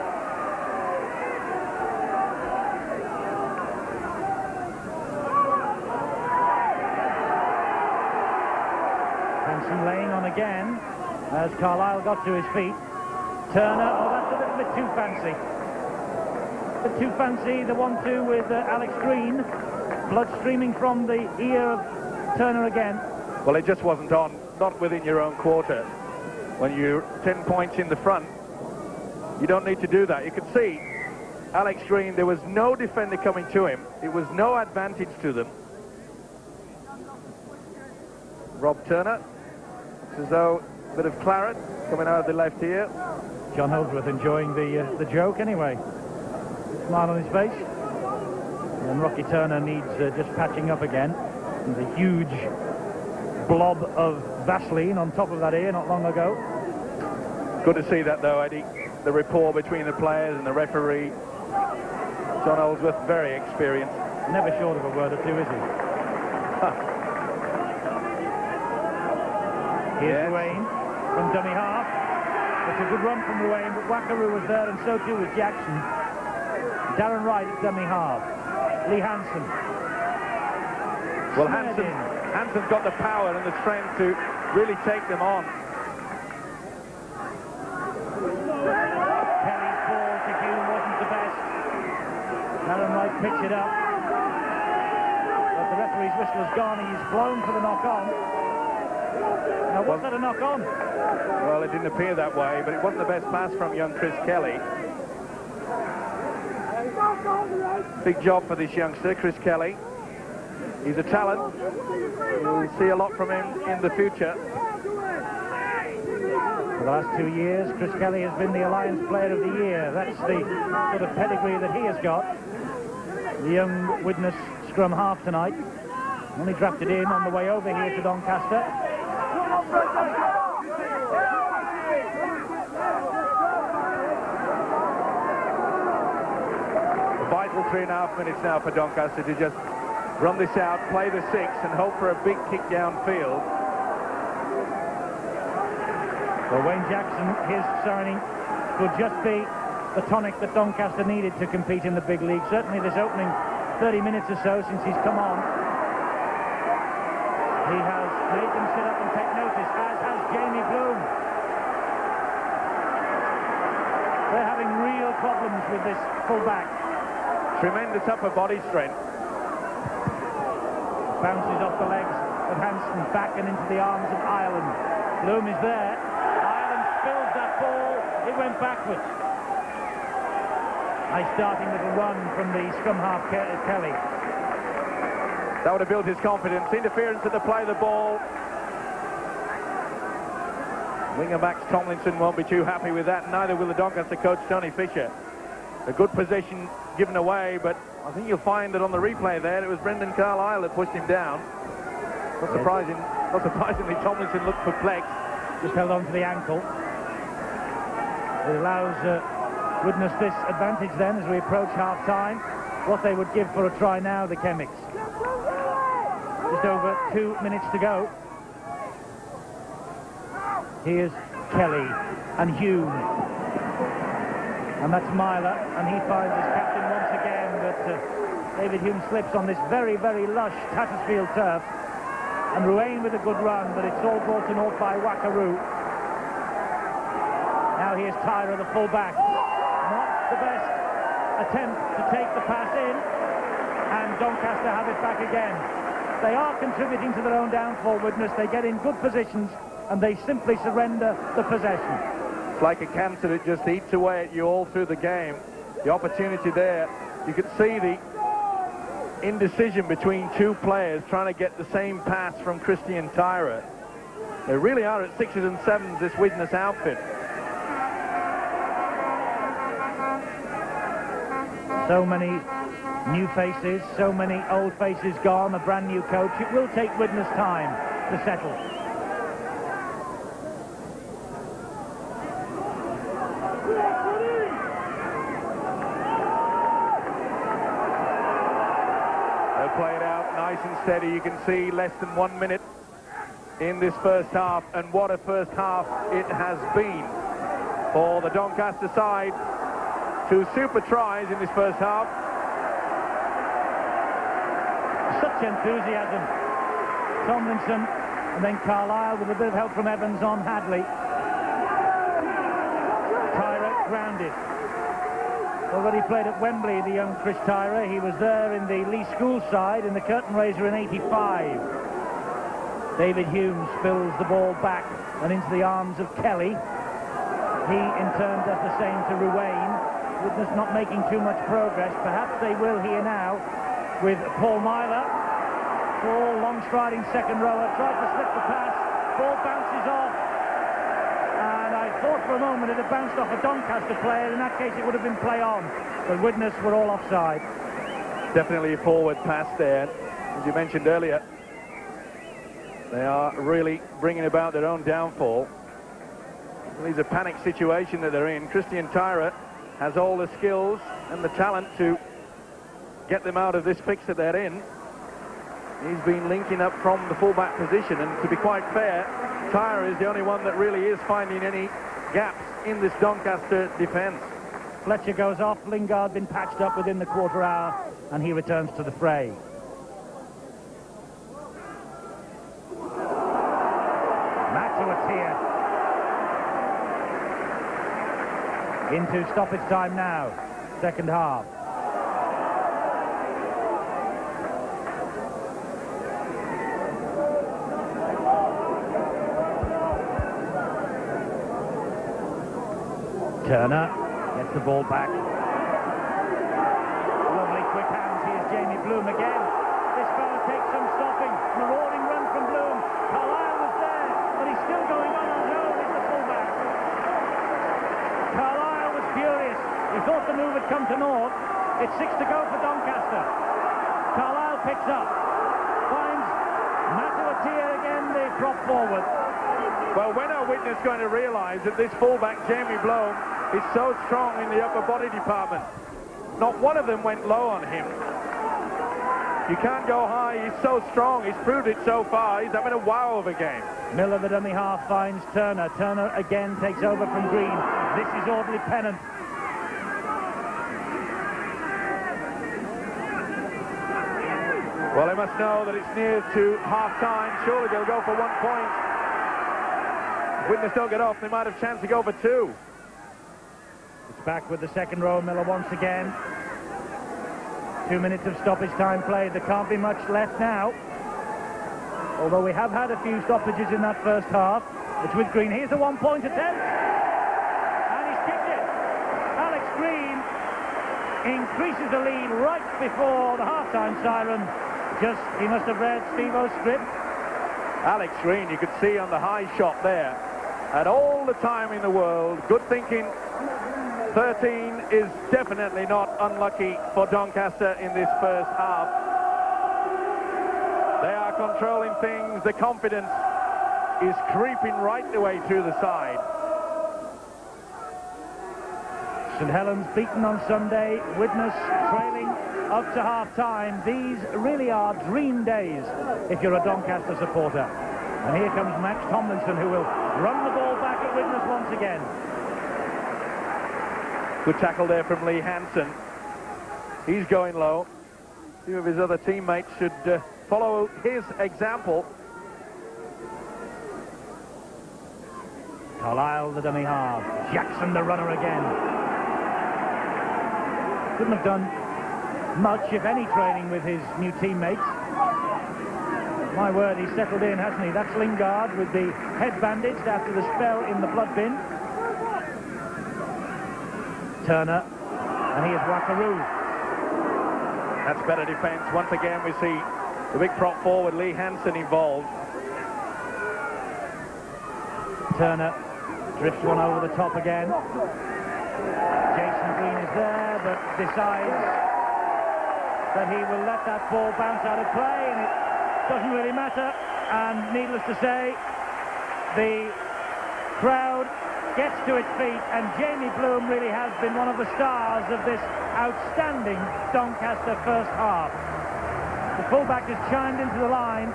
Hansen laying on again as Carlisle got to his feet. Turner, oh, that's a little bit too fancy. A bit too fancy, the 1-2 with Alex Green. Blood streaming from the ear of Turner again. Well, it just wasn't on, not within your own quarter. When you're 10 points in the front, you don't need to do that. You could see Alex Green, there was no defender coming to him. It was no advantage to them. Rob Turner, it's as though a bit of claret coming out of the left ear. John Holdsworth enjoying the joke anyway. Smile on his face. And Rocky Turner needs just patching up again. There's a huge blob of Vaseline on top of that ear not long ago. Good to see that though, Eddie. The rapport between the players and the referee. John Holdsworth, very experienced. Never short of a word or two, is he? Here's Ruane from dummy half. It's a good run from Ruane, but Wackaroo was there and so too was Jackson. Darren Wright at dummy half. Lee Hansen. Well, Hansen's got the power and the strength to really take them on. Kelly's ball to Hume wasn't the best. Darren Wright picked it up. But the referee's whistle has gone. He's blown for the knock-on. Now, was that a knock-on? Well, it didn't appear that way, but it wasn't the best pass from young Chris Kelly. Big job for this youngster, Chris Kelly. He's a talent. You'll see a lot from him in the future. For the last 2 years, Chris Kelly has been the Alliance Player of the Year. That's the sort of pedigree that he has got. The young Widnes scrum half tonight. Only drafted in on the way over here to Doncaster. Vital 3.5 minutes now for Doncaster to just run this out, play the 6 and hope for a big kick downfield. Well, Wayne Jackson, his signing could just be the tonic that Doncaster needed to compete in the big league. Certainly this opening 30 minutes or so since he's come on, he has made them sit up and take notice, as has Jamie Bloom. They're having real problems with this full-back. Tremendous upper body strength. Bounces off the legs of Hansen, back and into the arms of Ireland. Bloom is there. Ireland spilled that ball. It went backwards. Nice starting little run from the scrum half Kelly. That would have built his confidence. Interference at the play of the ball. Winger backs Tomlinson won't be too happy with that. Neither will the Doncaster coach, Tony Fisher. A good possession given away, but I think you'll find that on the replay there, it was Brendan Carlisle that pushed him down. Not surprisingly, Tomlinson looked perplexed. Just held on to the ankle. It allows Widnes this advantage then as we approach half-time. What they would give for a try now, the Chemics. Just over 2 minutes to go. Here's Kelly and Hume. And that's Myler, and he finds his captain once again, but David Hume slips on this very, very lush Tattersfield turf. And Ruane with a good run, but it's all brought to naught by Wackaroo. Now here's Tyra, the full-back. Not the best attempt to take the pass in, and Doncaster have it back again. They are contributing to their own downfall, Widnes. They get in good positions, and they simply surrender the possession. It's like a cancer that just eats away at you all through the game. The opportunity there, you could see the indecision between two players trying to get the same pass from Christian Tyra. They really are at 6s and 7s, this Widnes outfit. So many new faces, so many old faces gone, a brand new coach. It will take Widnes time to settle. Play it out nice and steady. You can see less than 1 minute in this first half, and what a first half it has been for the Doncaster side. 2 super tries in this first half. Such enthusiasm. Tomlinson and then Carlisle with a bit of help from Evans on Hadley. Tyra grounded. Already played at Wembley, the young Chris Tyra. He was there in the Lee School side in the curtain raiser in '85. David Hume spills the ball back and into the arms of Kelly. He in turn does the same to Ruane. Widnes not making too much progress. Perhaps they will here now with Paul Myler. Tall, long-striding second rower. Tried to slip the pass. Ball bounces off. And I thought for a moment it had bounced off a Doncaster player. In that case, it would have been play on. But Widnes were all offside. Definitely a forward pass there. As you mentioned earlier, they are really bringing about their own downfall. It's a panic situation that they're in. Christian Tyra has all the skills and the talent to get them out of this fix that they're in. He's been linking up from the fullback position, and to be quite fair, Tyra is the only one that really is finding any gaps in this Doncaster defence. Fletcher goes off. Lingard been patched up within the quarter hour, and he returns to the fray. Matuatia into stoppage time now, second half. Turner gets the ball back. Lovely quick hands. Here's Jamie Bloom again. This fellow takes some stopping. Marauding run from Bloom. Carlisle was there, but he's still going on his own. He's the fullback. Carlisle was furious. He thought the move had come to naught. It's 6 to go for Doncaster. Carlisle picks up. Finds Matuatia again, the prop forward. Well, when are Widnes going to realise that this fullback, Jamie Bloom, is so strong in the upper body department? Not one of them went low on him. You can't go high. He's so strong. He's proved it so far. He's having a wow of a game. Miller, the dummy half, finds Turner. Turner again takes over from Green. This is Audley Pennant. Well, they must know that it's near to half-time. Surely they'll go for 1 point. If Widnes don't get off, they might have a chance to go for 2. It's back with the second row. Miller once again. 2 minutes of stoppage time played. There can't be much left now. Although we have had a few stoppages in that first half. It's with Green. Here's the 1 point attempt. And he's kicked it. Alex Green increases the lead right before the half-time siren. He must have read Steve-O's script. Alex Green, you could see on the high shot there, had all the time in the world. Good thinking. 13 is definitely not unlucky for Doncaster in this first half. They are controlling things. The confidence is creeping right the way through the side. St Helens beaten on Sunday. Widnes trailing up to half-time. These really are dream days if you're a Doncaster supporter. And here comes Max Tomlinson, who will run the ball Widnes once again. Good tackle there from Lee Hansen. He's going low. A few of his other teammates should follow his example. Carlisle, the dummy half. Jackson, the runner again. Couldn't have done much, if any, training with his new teammates. My word, he's settled in, hasn't he? That's Lingard with the head bandaged after the spell in the blood bin. Turner, and he is Wackaroo. That's better defence. Once again, we see the big prop forward, Lee Hansen, involved. Turner drifts one over the top again. Jason Green is there, but decides that he will let that ball bounce out of play, and it doesn't really matter. And needless to say, the crowd gets to its feet, and Jamie Bloom really has been one of the stars of this outstanding Doncaster first half. The fullback has chimed into the line.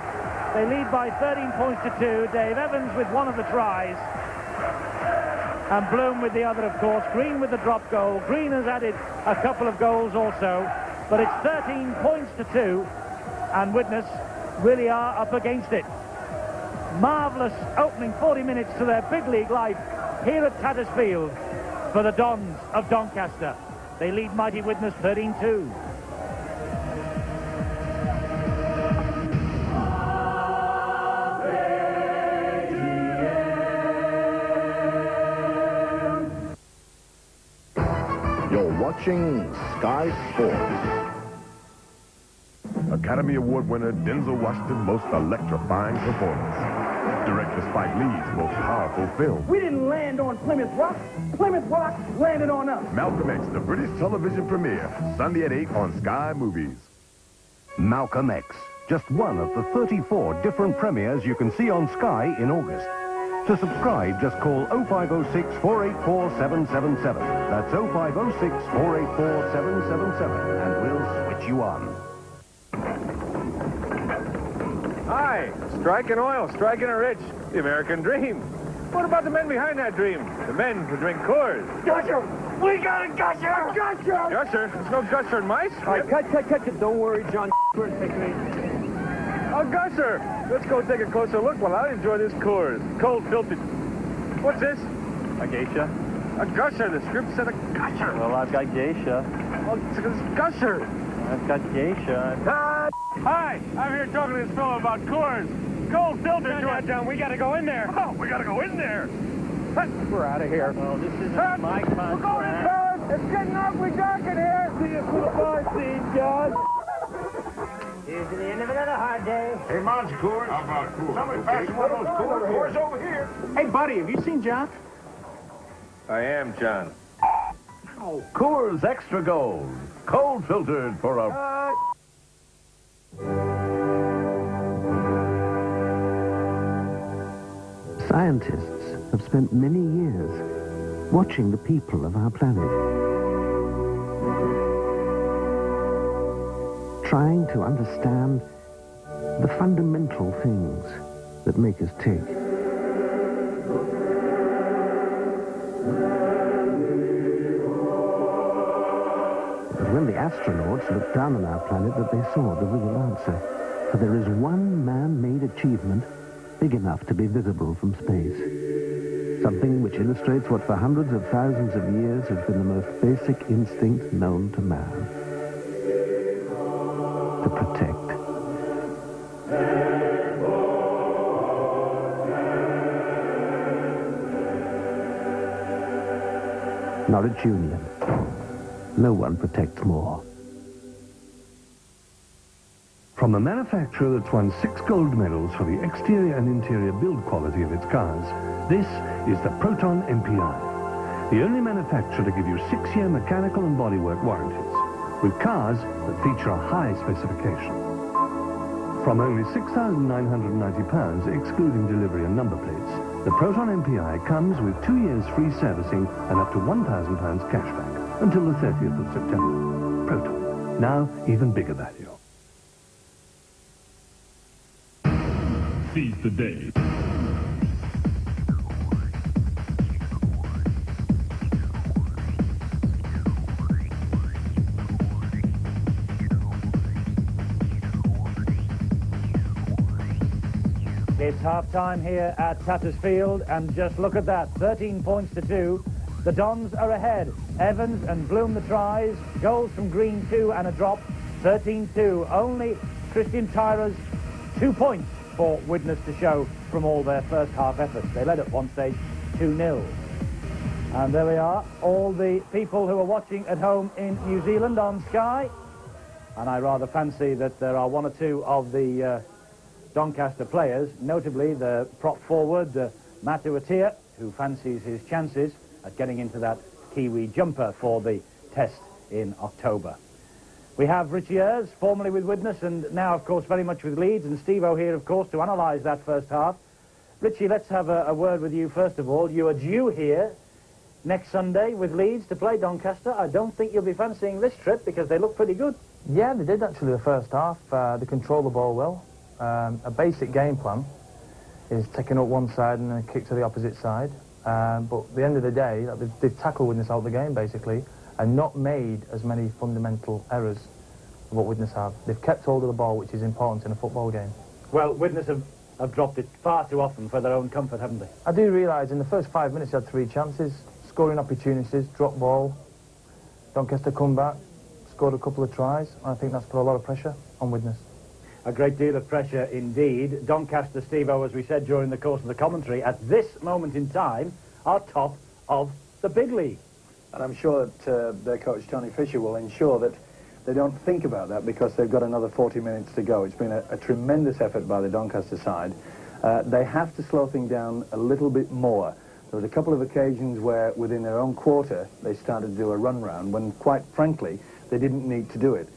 They lead by 13 points to 2. Dave Evans with one of the tries, and Bloom with the other, of course. Green with the drop goal. Green has added a couple of goals also, but it's 13 points to 2, and Widnes really are up against it. Marvellous opening 40 minutes to their big league life here at Tattersfield for the Dons of Doncaster. They lead mighty Widnes 13-2. You're watching Sky Sports. Academy Award winner Denzel Washington's most electrifying performance. Director Spike Lee's most powerful film. We didn't land on Plymouth Rock. Plymouth Rock landed on us. Malcolm X, the British television premiere, Sunday at 8 on Sky Movies. Malcolm X, just one of the 34 different premieres you can see on Sky in August. To subscribe, just call 0506 484 777. That's 0506 484 777, and we'll switch you on. Hi, striking oil, striking it rich. The American dream. What about the men behind that dream? The men who drink Coors. Gusher! We got a gusher! A gusher! Gusher? There's no Gusher in mice. All right, cut it. Don't worry, John. First, take me. A Gusher! Let's go take a closer look while I enjoy this Coors. Cold filtered. What's this? A geisha? A Gusher. The script said a Gusher. Well, I've got geisha. Oh, it's a Gusher. I've got geisha. Hi, I'm here talking to this fellow about Coors. Cold filtered. John, we got to go in there. Oh, we gotta go in there. We're out of here. Well, this isn't my contract. We're going in, fellas. It's getting awfully dark in here. See you for the bar scene, John. Here's to the end of another hard day. Hey, Monty Coors. How about Coors? Somebody pass one of those Coors over here. Hey, buddy, have you seen John? I am John. Coors Extra Gold, cold filtered for a... Scientists have spent many years watching the people of our planet, trying to understand the fundamental things that make us tick. But when the astronauts looked down on our planet, that they saw the real answer. For there is one man-made achievement big enough to be visible from space. Something which illustrates what for hundreds of thousands of years has been the most basic instinct known to man. To protect. Norwich Union. No one protects more. From a manufacturer that's won 6 gold medals for the exterior and interior build quality of its cars, this is the Proton MPI. The only manufacturer to give you 6-year mechanical and bodywork warranties, with cars that feature a high specification. From only £6,990, excluding delivery and number plates, the Proton MPI comes with 2 years free servicing and up to £1,000 cashback until the 30th of September. Proton, now even bigger value. Seize the day. It's half-time here at Tattersfield, and just look at that, 13 points to 2. The Dons are ahead. Evans and Bloom the tries, goals from Green 2 and a drop, 13-2. Only Christian Tyra's 2 points for Widnes to show from all their first half efforts. They led at one stage 2-0. And there we are, all the people who are watching at home in New Zealand on Sky. And I rather fancy that there are one or two of the Doncaster players, notably the prop forward, Matu Atia, who fancies his chances at getting into that Kiwi jumper for the test in October. We have Richie Ayres, formerly with Widnes, and now, of course, very much with Leeds, and Steve-O here, of course, to analyse that first half. Richie, let's have a word with you first of all. You are due here next Sunday with Leeds to play Doncaster. I don't think you'll be fancying this trip because they look pretty good. Yeah, they did actually the first half. They controlled the ball well. A basic game plan is taking up one side and then a kick to the opposite side. But at the end of the day, they've tackled Widnes out of the game, basically, and not made as many fundamental errors as what Widnes have. They've kept hold of the ball, which is important in a football game. Well, Widnes have dropped it far too often for their own comfort, haven't they? I do realise in the first 5 minutes you had 3 chances, scoring opportunities, drop ball, Doncaster come back, scored a couple of tries, and I think that's put a lot of pressure on Widnes. A great deal of pressure indeed. Doncaster, Steve-O, as we said during the course of the commentary, at this moment in time, are top of the big league. And I'm sure that their coach, Tony Fisher, will ensure that they don't think about that because they've got another 40 minutes to go. It's been a tremendous effort by the Doncaster side. They have to slow things down a little bit more. There was a couple of occasions where, within their own quarter, they started to do a run round when, quite frankly, they didn't need to do it.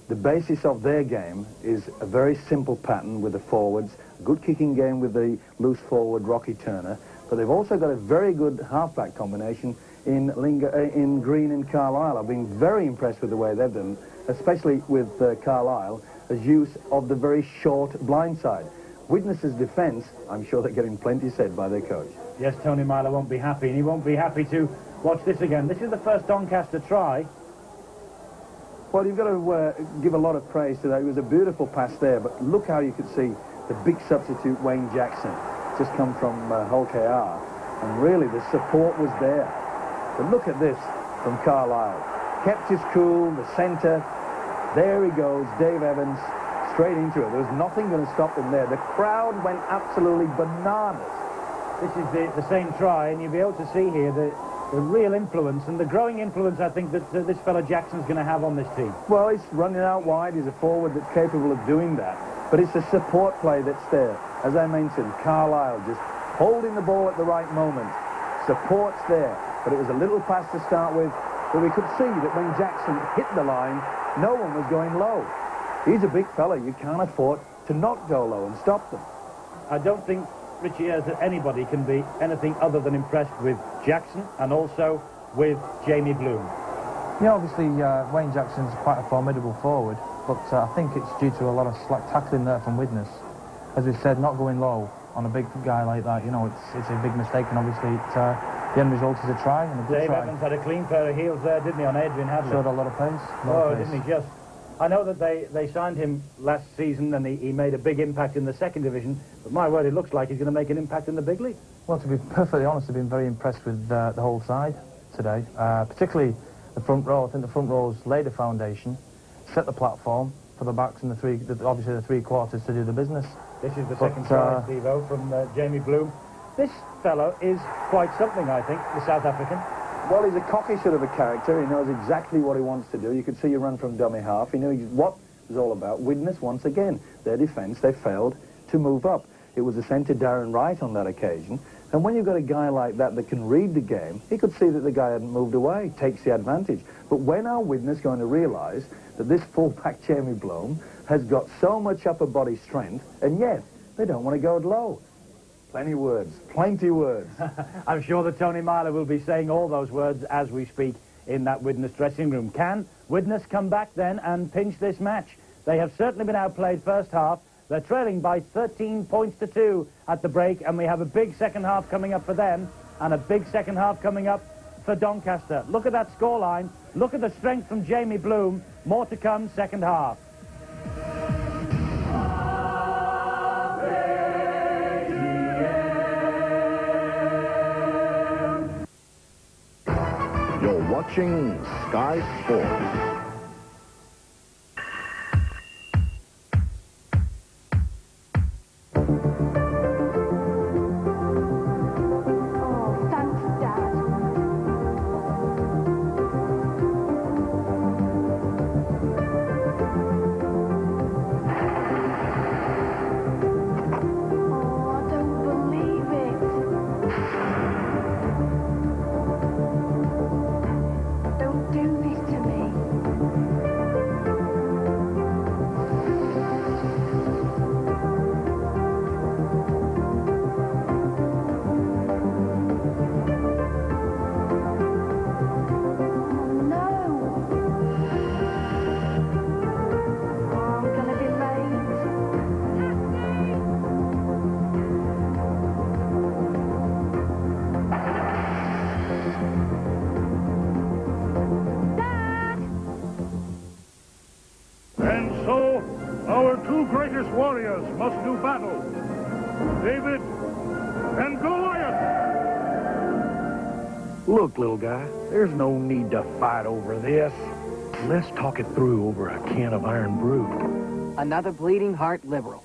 The basis of their game is a very simple pattern with the forwards, a good kicking game with the loose forward, Rocky Turner, but they've also got a very good halfback combination in Green and Carlisle. I've been very impressed with the way they've done, especially with Carlisle, as use of the very short blind side. Widnes's defence, I'm sure they're getting plenty said by their coach. Yes, Tony Myler won't be happy, and he won't be happy to watch this again. This is the first Doncaster try. Well, you've got to give a lot of praise to that. It was a beautiful pass there, but look how you could see the big substitute, Wayne Jackson, just come from Hull KR, and really the support was there. But look at this from Carlisle. Kept his cool, the centre. There he goes, Dave Evans, straight into it. There was nothing going to stop him there. The crowd went absolutely bananas. This is the same try, and you'll be able to see here the real influence and the growing influence, I think, that this fella Jackson's going to have on this team. Well, he's running out wide. He's a forward that's capable of doing that. But it's the support play that's there. As I mentioned, Carlisle just holding the ball at the right moment. Support's there. But it was a little pass to start with, but we could see that when Jackson hit the line, no one was going low. He's a big fella. You can't afford to not go low and stop them. I don't think, Richie Ayres, that anybody can be anything other than impressed with Jackson and also with Jamie Bloom. Yeah, obviously Wayne Jackson's quite a formidable forward, but I think it's due to a lot of slack tackling there from Widnes. As we said, not going low on a big guy like that, you know, it's a big mistake, and obviously the end result is a try, and a good Dave try. Evans had a clean pair of heels there, didn't he, on Adrian Hadley? Showed a lot of pace. Didn't he just? I know that they signed him last season and he made a big impact in the second division, but my word, it looks like he's going to make an impact in the big league. Well, to be perfectly honest, I've been very impressed with the whole side today, particularly the front row. I think the front row's laid a foundation, set the platform for the backs and obviously the three quarters to do the business. This is the second try, Steve-O, from Jamie Bloom. This fellow is quite something, I think, the South African. Well, he's a cocky sort of a character. He knows exactly what he wants to do. You could see you run from dummy half. He knew what it was all about. Widnes, once again, their defence, they failed to move up. It was the centre Darren Wright on that occasion. And when you've got a guy like that that can read the game, he could see that the guy hadn't moved away, takes the advantage. But when are Widnes going to realise that this full-back Jamie Bloom has got so much upper body strength, and yet they don't want to go low? Plenty words. I'm sure that Tony Myler will be saying all those words as we speak in that Widnes dressing room. Can Widnes come back then and pinch this match? They have certainly been outplayed first half. They're trailing by 13 points to 2 at the break, and we have a big second half coming up for them and a big second half coming up for Doncaster. Look at that scoreline. Look at the strength from Jamie Bloom. More to come second half. watching Sky Sports. Warriors must do battle. David and Goliath. Look, little guy, there's no need to fight over this. Let's talk it through over a can of iron brew. Another bleeding heart liberal.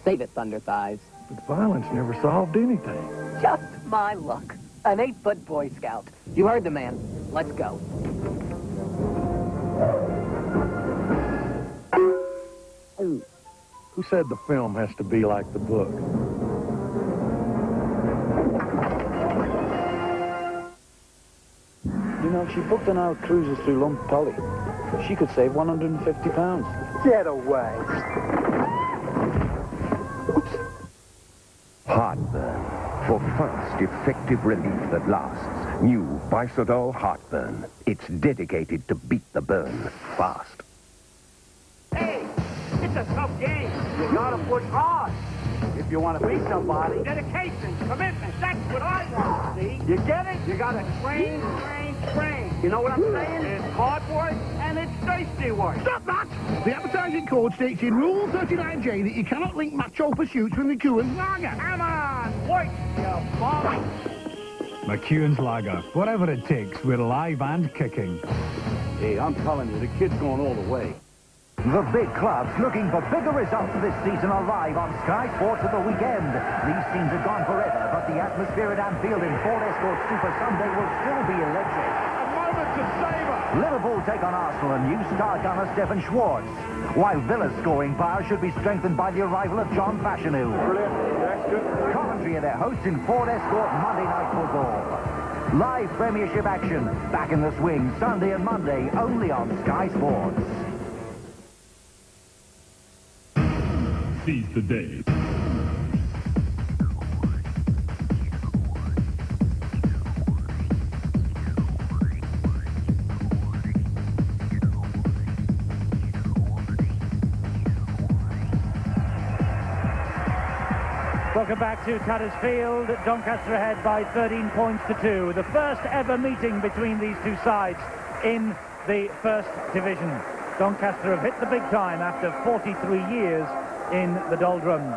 Save it, Thunder Thighs. But violence never solved anything. Just my luck. An 8-foot Boy Scout. You heard the man. Let's go. Who said the film has to be like the book? You know, she booked an hour cruises through Lump Poly. She could save £150. Get away. Heartburn. For fast, effective relief that lasts. New Bisodol Heartburn. It's dedicated to beat the burn fast. Hey, it's a tough game. You gotta push hard. If you want to be somebody. Dedication, commitment, that's what I want, see? You get it? You gotta train, train, train. You know what I'm saying? It's hard work and it's thirsty work. Stop that! The advertising code states in Rule 39J that you cannot link macho pursuits with McEwen's lager. Come on, work, you bum. McEwen's lager. Whatever it takes, we're alive and kicking. Hey, I'm telling you, the kid's going all the way. The big clubs looking for bigger results this season are live on Sky Sports at the weekend. These teams are gone forever, but the atmosphere at Anfield in Ford Escort Super Sunday will still be electric. A moment to savor. Liverpool take on Arsenal and new star gunner Stephen Schwartz, while Villa's scoring power should be strengthened by the arrival of John Fashanu. Brilliant. That's good. Coventry are their hosts in Ford Escort Monday Night Football. Live Premiership action, back in the swing Sunday and Monday, only on Sky Sports. Seize the day. Welcome back to Tattersfield. Doncaster ahead by 13 points to 2. The first ever meeting between these two sides in the First Division. Doncaster have hit the big time after 43 years in the doldrums.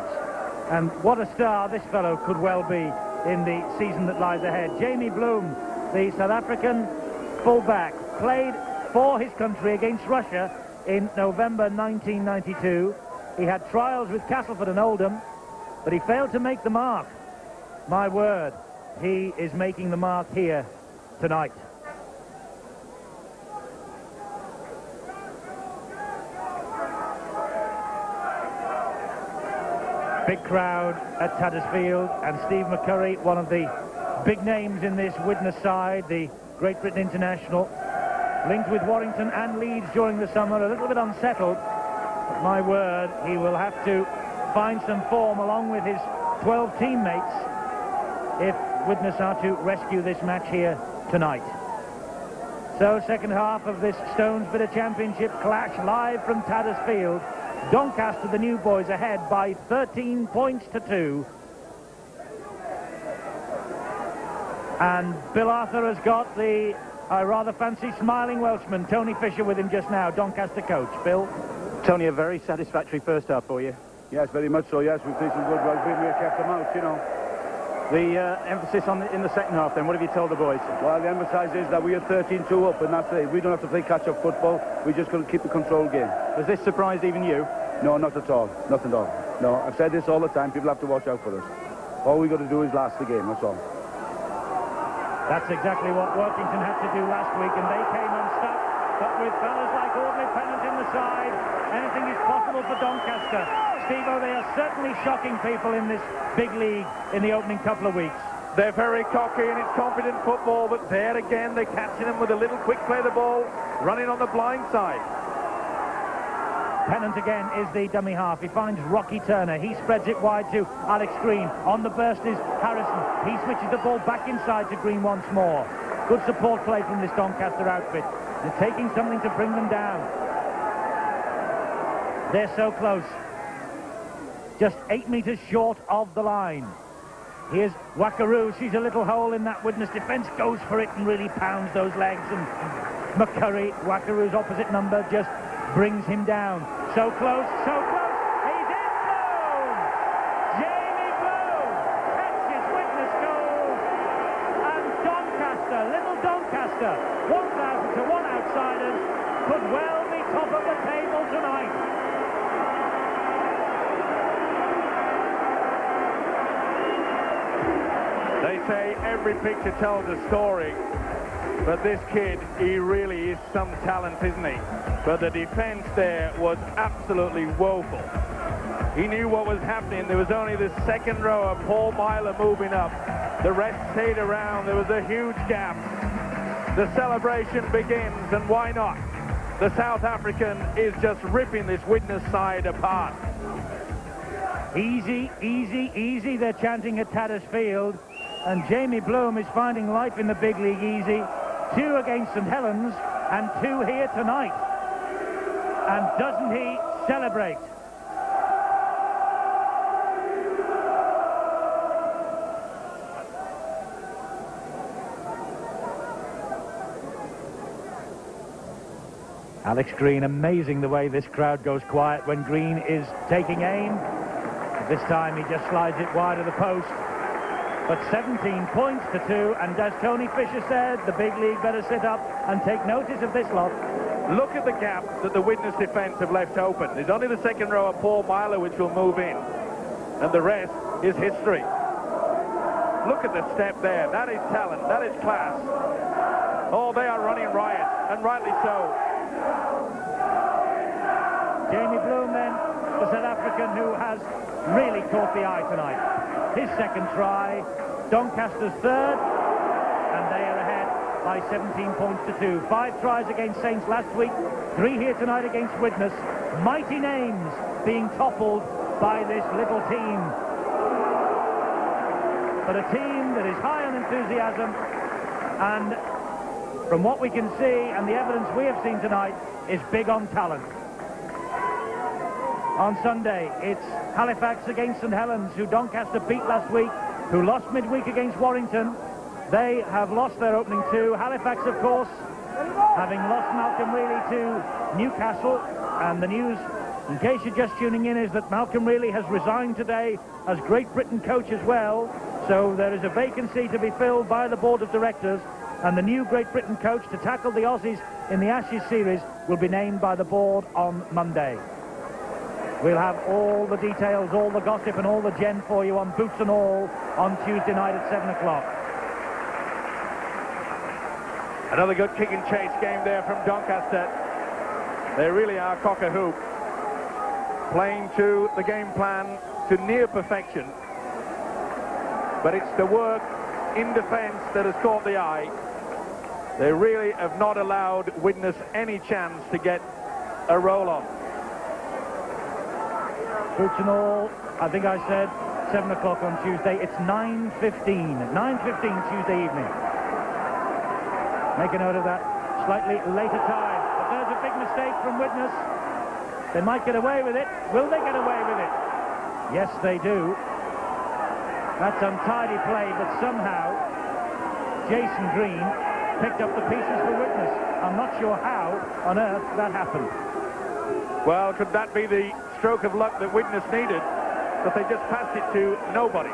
And what a star this fellow could well be in the season that lies ahead. Jamie Bloom, the South African fullback, played for his country against Russia in November 1992. He had trials with Castleford and Oldham, but he failed to make the mark. My word, he is making the mark here tonight. Big crowd at Tattersfield, and Steve McCurry, one of the big names in this Widnes side, the Great Britain international, linked with Warrington and Leeds during the summer, a little bit unsettled. But my word, he will have to find some form along with his 12 teammates if Widnes are to rescue this match here tonight. So, second half of this Stones Bitter Championship clash live from Tattersfield. Doncaster, the new boys, ahead by 13 points to 2. And Bill Arthur has got the, I rather fancy, smiling Welshman, Tony Fisher, with him just now, Doncaster coach. Bill? Tony, a very satisfactory first half for you. Yes, very much so, yes. We've played some good rugby and we've kept them out, you know. The emphasis in the second half, then, what have you told the boys? Well, the emphasis is that we are 13-2 up, and that's it. We don't have to play catch-up football. We're just going to keep the control game. Has this surprised even you? No, not at all. Not at all. No, I've said this all the time. People have to watch out for us. All we've got to do is last the game, that's all. That's exactly what Workington had to do last week, and they came unstuck. But with fellas like Audley Pennant in the side, anything is possible for Doncaster. Steve-O, they are certainly shocking people in this big league in the opening couple of weeks. They're very cocky and it's confident football, but there again, they're catching them with a little quick play the ball, running on the blind side. Pennant again is the dummy half. He finds Rocky Turner. He spreads it wide to Alex Green. On the burst is Harrison. He switches the ball back inside to Green once more. Good support play from this Doncaster outfit. They're taking something to bring them down. They're so close. Just 8 meters short of the line. Here's Wackaroo. She's a little hole in that Widnes defence. Goes for it and really pounds those legs. And McCurry, Wackaroo's opposite number, just brings him down. So close, so close. He's in Bloom! Jamie Bloom catches Widnes goal. And Doncaster, little Doncaster, 1,000 to 1 outsiders, could well be top of the table tonight. They say every picture tells a story, but this kid, he really is some talent, isn't he? But the defense there was absolutely woeful. He knew what was happening. There was only the second rower, Paul Myler, moving up. The rest stayed around. There was a huge gap. The celebration begins, and why not? The South African is just ripping this Widnes side apart. Easy, easy, easy, they're chanting at Tattersfield. And Jamie Bloom is finding life in the big league easy. 2 against St Helens and 2 here tonight. And doesn't he celebrate? Alex Green, amazing the way this crowd goes quiet when Green is taking aim. This time he just slides it wide of the post. But 17 points to 2, and as Tony Fisher said, the big league better sit up and take notice of this lot. Look at the gap that the Widnes defence have left open. There's only the second rower, Paul Myler, which will move in. And the rest is history. Look at the step there. That is talent. That is class. Oh, they are running riot, and rightly so. Jamie Bloom, then, the South African who has really caught the eye tonight. His second try, Doncaster's third, and they are ahead by 17 points to 2. 5 tries against Saints last week, 3 here tonight against Widnes. Mighty names being toppled by this little team. But a team that is high on enthusiasm, and from what we can see and the evidence we have seen tonight, is big on talent. On Sunday, it's Halifax against St Helens, who Doncaster beat last week, who lost midweek against Warrington. They have lost their opening 2. Halifax, of course, having lost Malcolm Reilly to Newcastle. And the news, in case you're just tuning in, is that Malcolm Reilly has resigned today as Great Britain coach as well. So there is a vacancy to be filled by the board of directors. And the new Great Britain coach to tackle the Aussies in the Ashes series will be named by the board on Monday. We'll have all the details, all the gossip and all the gen for you on Boots and All on Tuesday night at 7 o'clock. Another good kick and chase game there from Doncaster. They really are cock-a-hoop, playing to the game plan to near perfection. But it's the work in defence that has caught the eye. They really have not allowed Widnes any chance to get a roll on. Boots and All, I think I said 7 o'clock on Tuesday. It's 9:15. 9:15 Tuesday evening. Make a note of that. Slightly later time. But there's a big mistake from Widnes. They might get away with it. Will they get away with it? Yes, they do. That's untidy play, but somehow Jason Green picked up the pieces for Widnes. I'm not sure how on earth that happened. Well, could that be the stroke of luck that Widnes needed, but they just passed it to nobody?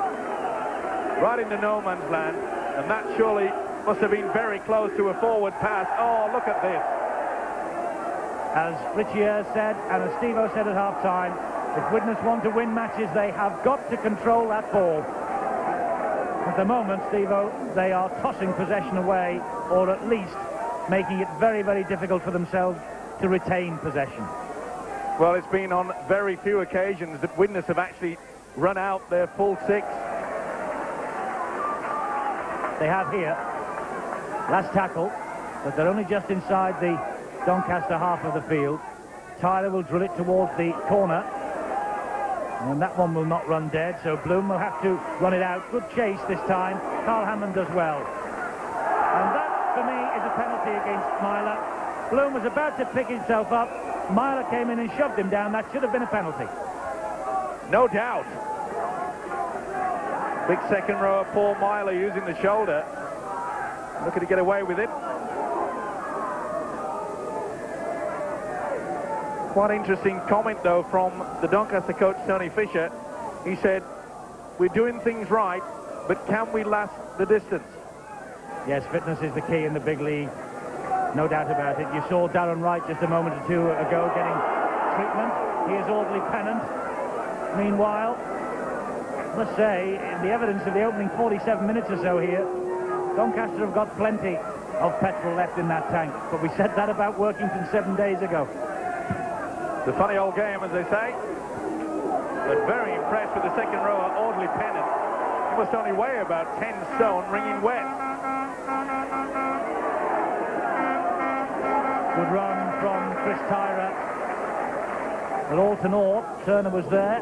right into no man's land, and that surely must have been very close to a forward pass. Oh, look at this. As Richie said, and as Steve-O said at half-time, if Widnes want to win matches, they have got to control that ball. At the moment, Steve-O, they are tossing possession away, or at least making it very, very difficult for themselves to retain possession. Well, it's been on very few occasions that Widnes have actually run out their full six. They have here. Last tackle, but they're only just inside the Doncaster half of the field. Tyler will drill it towards the corner, and that one will not run dead, so Bloom will have to run it out. Good chase this time. Carl Hammond does well. And that, for me, is a penalty against Myler. Bloom was about to pick himself up. Myler came in and shoved him down. That should have been a penalty. No doubt. Big second rower Paul Myler using the shoulder. Looking to get away with it. Quite interesting comment, though, from the Doncaster coach, Tony Fisher. He said, we're doing things right, but can we last the distance? Yes, fitness is the key in the big league. No doubt about it. You saw Darren Wright just a moment or two ago getting treatment. He is orderly pennant. Meanwhile, I must say, the evidence of the opening 47 minutes or so here, Doncaster have got plenty of petrol left in that tank. But we said that about Workington 7 days ago. The funny old game, as they say. But very impressed with the second rower, Audley Pennant. He must only weigh about 10 stone, ringing wet. Good run from Chris Tyra. At Alton Orr, Turner was there.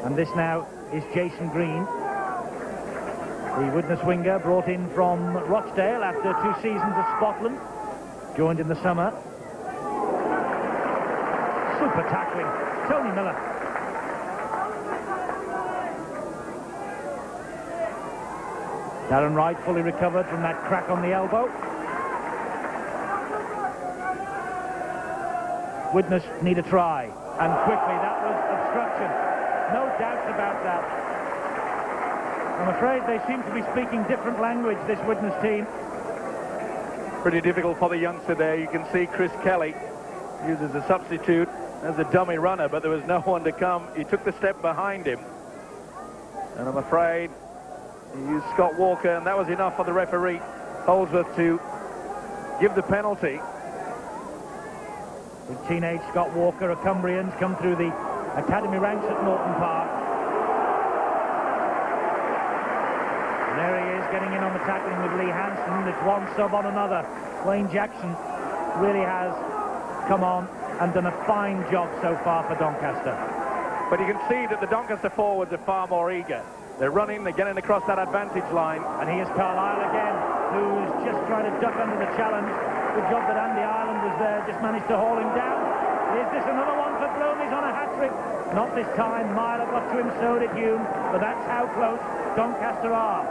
And this now is Jason Green. The Widnes winger brought in from Rochdale after 2 seasons of Scotland. Joined in the summer. Super tackling. Tony Miller. Darren Wright fully recovered from that crack on the elbow. Widnes need a try. And quickly, that was obstruction. No doubts about that. I'm afraid they seem to be speaking different language, this Widnes team. Pretty difficult for the youngster there. You can see Chris Kelly used as a substitute, as a dummy runner, but there was no one to come. He took the step behind him. And I'm afraid he used Scott Walker, and that was enough for the referee, Holdsworth, to give the penalty. With teenage Scott Walker, a Cumbrians, come through the academy ranks at Norton Park. And there he is, getting in on the tackling with Lee Hansen. It's one sub on another. Wayne Jackson really has come on and done a fine job so far for Doncaster. But you can see that the Doncaster forwards are far more eager. They're running, they're getting across that advantage line. And here's Carlisle again, who's just trying to duck under the challenge. Good job that Andy Ireland was there, just managed to haul him down. Is this another one for Bloom? He's on a hat-trick. Not this time. Myler got to him, so did Hume. But that's how close Doncaster are.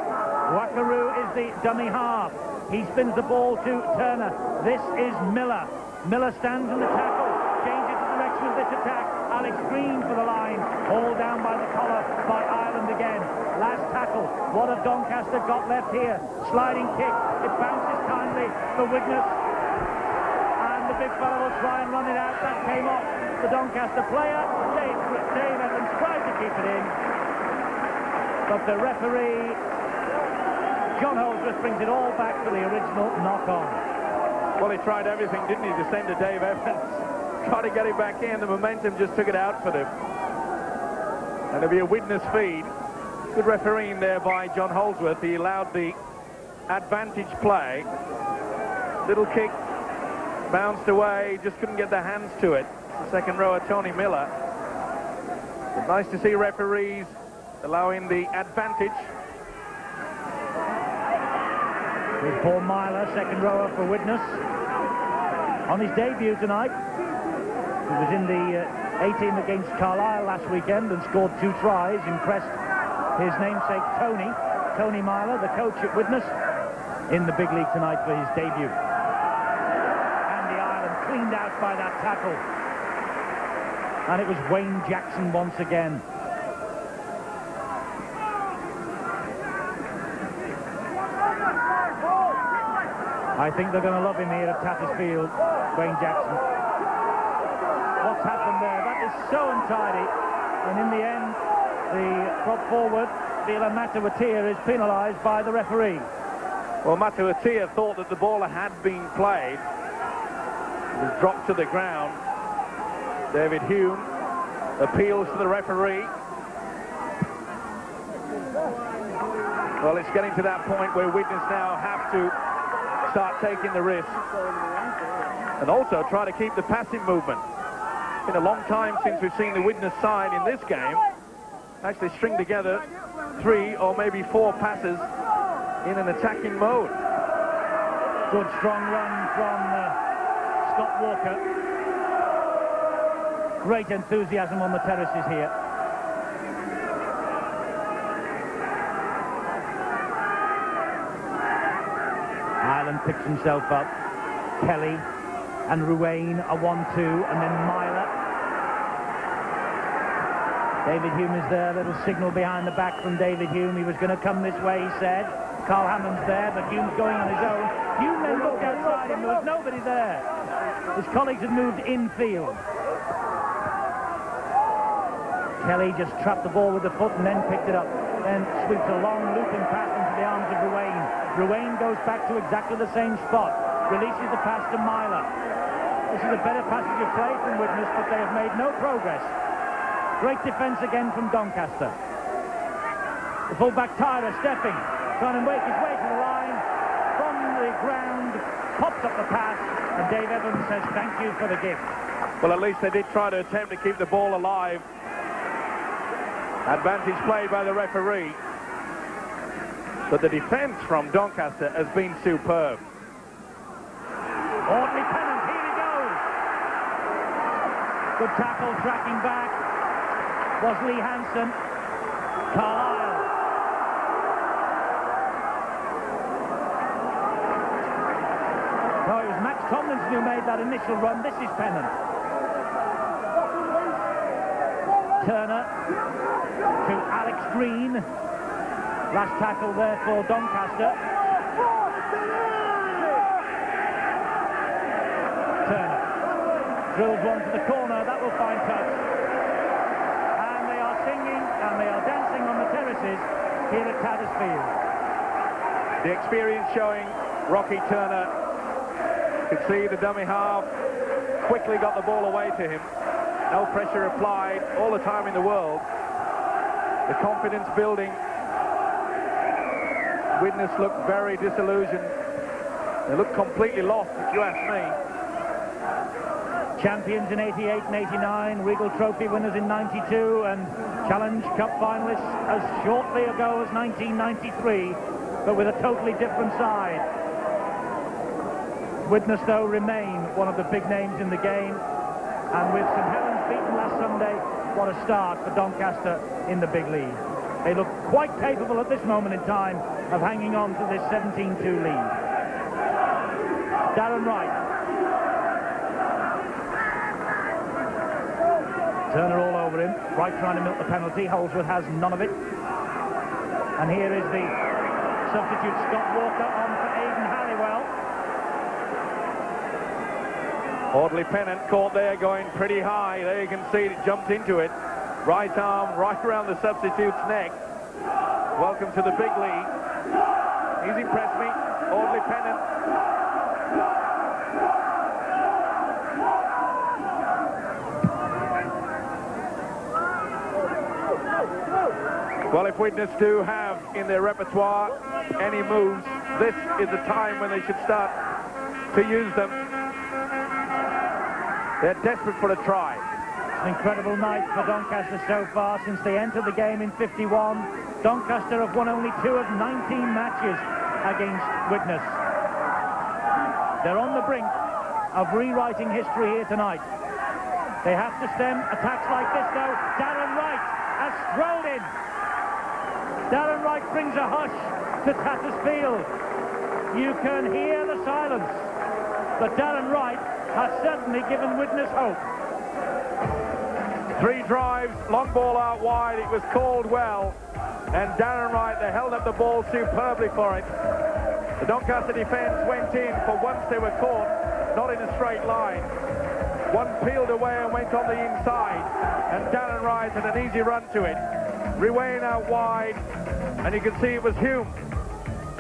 Wackaroo is the dummy half. He spins the ball to Turner. This is Miller. Miller stands in the tackle. Changes the direction of this attack. Alex Green for the line. Hauled down by the collar by Ireland again. Last tackle. What have Doncaster got left here? Sliding kick. It bounces kindly for Widnes. And the big fellow will try and run it out. That came off the Doncaster player. Dave Evans tried to keep it in. But the referee, John Holdsworth, brings it all back to the original knock-on. Well, he tried everything, didn't he, to send to Dave Evans. Tried to get it back in. The momentum just took it out for them. And it'll be a Widnes feed. Good refereeing there by John Holdsworth. He allowed the advantage play. Little kick, bounced away, just couldn't get their hands to it. The second rower, Tony Miller. But nice to see referees allowing the advantage. With Paul Myler, second rower for Widnes. On his debut tonight, he was in the A-team against Carlisle last weekend and scored 2 tries, impressed his namesake Tony Myler, the coach at Widnes, in the big league tonight for his debut. Andy Ireland cleaned out by that tackle. And it was Wayne Jackson once again. I think they're going to love him here at Tattersfield, Wayne Jackson. What's happened there? That is so untidy. And in the end, the prop forward, Vila Matawatia, is penalised by the referee. Well, Matawatia thought that the ball had been played. It was dropped to the ground. David Hume appeals to the referee. Well, it's getting to that point where Widnes now have to start taking the risk and also try to keep the passing movement. It's been a long time since we've seen the Widnes side in this game actually string together 3 or maybe 4 passes in an attacking mode. Good strong run from Scott Walker. Great enthusiasm on the terraces here. Ireland picks himself up. Kelly and Ruane a 1-2, and then Myler. David Hume is there. Little signal behind the back from David Hume. He was going to come this way, he said. Carl Hammond's there, but Hume's going on his own. Hume then looked outside him. There was nobody there. His colleagues had moved infield. Kelly just trapped the ball with the foot and then picked it up. Then sweeps a long looping pass into the arms of Ruane. Ruane goes back to exactly the same spot. Releases the pass to Myler. This is a better passage of play from Widnes, but they have made no progress. Great defence again from Doncaster. The fullback Tyra stepping, trying to make his way to the line. From the ground, pops up the pass, and Dave Evans says thank you for the gift. Well, at least they did try to attempt to keep the ball alive. Advantage played by the referee. But the defence from Doncaster has been superb. Audley Pennant, here he goes. Good tackle, tracking back. Was Lee Hansen. Carlisle. No, it was Max Tomlinson who made that initial run. This is Pennant. Turner to Alex Green. Last tackle there for Doncaster. Turner drills one to the corner. That will find touch. And they are singing and they are dancing on the terraces here at Tattersfield. The experience showing Rocky Turner could see the dummy half, quickly got the ball away to him. No pressure applied, all the time in the world. The confidence building. Widnes looked very disillusioned. They looked completely lost, if you ask me. Champions in 88 and 89, Regal Trophy winners in 92, and Challenge Cup finalists as shortly ago as 1993, but with a totally different side. Widnes, though, remain one of the big names in the game, and with St Helens beaten last Sunday, what a start for Doncaster in the big league. They look quite capable at this moment in time of hanging on to this 17-2 lead. Darren Wright. Turner all over him. Wright trying to milk the penalty. Holdsworth has none of it. And here is the substitute Scott Walker on for Aidan Halliwell. Audley Pennant caught there going pretty high. There you can see it jumped into it. Right arm right around the substitute's neck. Welcome to the big league. He's impressed me. Audley Pennant. Well, if Widnes do have in their repertoire any moves, this is the time when they should start to use them. They're desperate for a try. An incredible night for Doncaster so far since they entered the game in 51. Doncaster have won only 2 of 19 matches against Widnes. They're on the brink of rewriting history here tonight. They have to stem attacks like this, though. Darren Wright has strolled in. Darren Wright brings a hush to Tattersfield. You can hear the silence. But Darren Wright has certainly given Widnes hope. 3 drives, long ball out wide. It was called well. And Darren Wright, they held up the ball superbly for it. The Doncaster defence went in for once they were caught, not in a straight line. One peeled away and went on the inside, and Darren Wright had an easy run to it. Ruane out wide, and you can see it was Hume.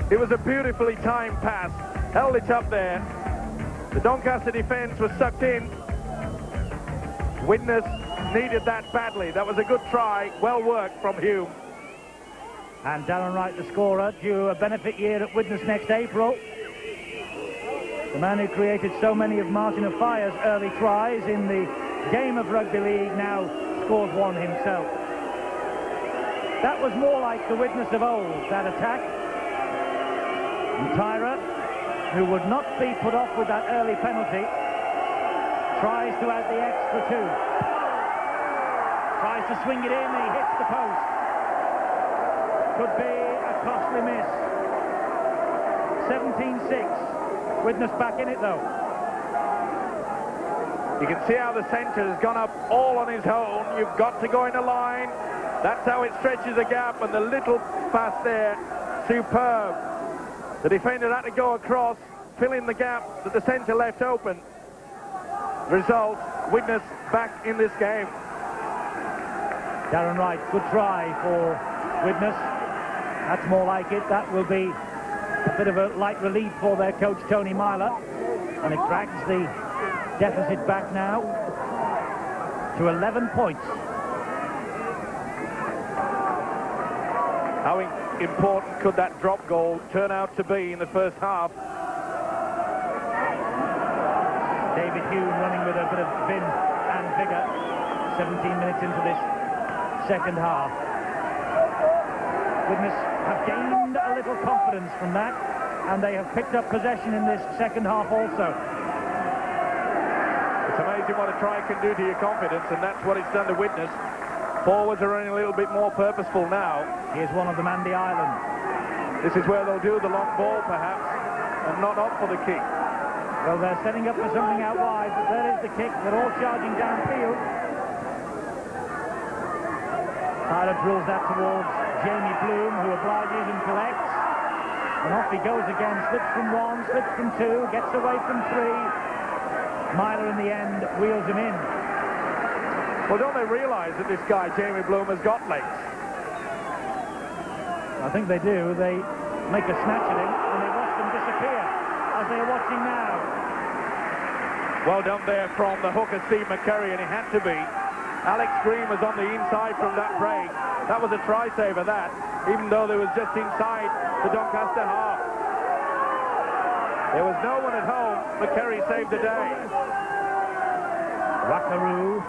It was a beautifully timed pass, held it up there. The Doncaster defence was sucked in. Widnes needed that badly. That was a good try, well worked from Hume. And Darren Wright, the scorer, due a benefit year at Widnes next April. The man who created so many of Martin Offiah's early tries in the game of rugby league now scores one himself. That was more like the Widnes of old, that attack. And Tyra, who would not be put off with that early penalty, tries to add the extra two. Tries to swing it in, he hits the post. Could be a costly miss. 17-6. Widnes back in it, though. You can see how the centre has gone up all on his own. You've got to go in a line. That's how it stretches the gap, and the little pass there, superb. The defender had to go across, fill in the gap that the centre left open. Result, Widnes back in this game. Darren Wright, good try for Widnes. That's more like it. That will be a bit of a light relief for their coach, Tony Myler. And it drags the deficit back now to 11 points. How important could that drop goal turn out to be in the first half? David Hume running with a bit of vim and vigour. 17 minutes into this second half. Widnes have gained a little confidence from that, and they have picked up possession in this second half also. It's amazing what a try can do to your confidence, and that's what it's done to Widnes. Forwards are running a little bit more purposeful now. Here's one of them, Andy Ireland. This is where they'll do the long ball, perhaps, and not opt for the kick. Well, they're setting up for something out wide, but there is the kick. They're all charging downfield. Tyler drills that towards Jamie Bloom, who obliges and collects. And off he goes again, slips from one, slips from two, gets away from three. Myler, in the end, wheels him in. Well, don't they realise that this guy, Jamie Bloom, has got legs? I think they do. They make a snatch at him, and they watch them disappear, as they are watching now. Well done there from the hooker, Steve McCurry, and it had to be. Alex Green was on the inside from that break. That was a try saver, that, even though they was just inside the Doncaster half. There was no one at home. McCurry saved the day. Wakaru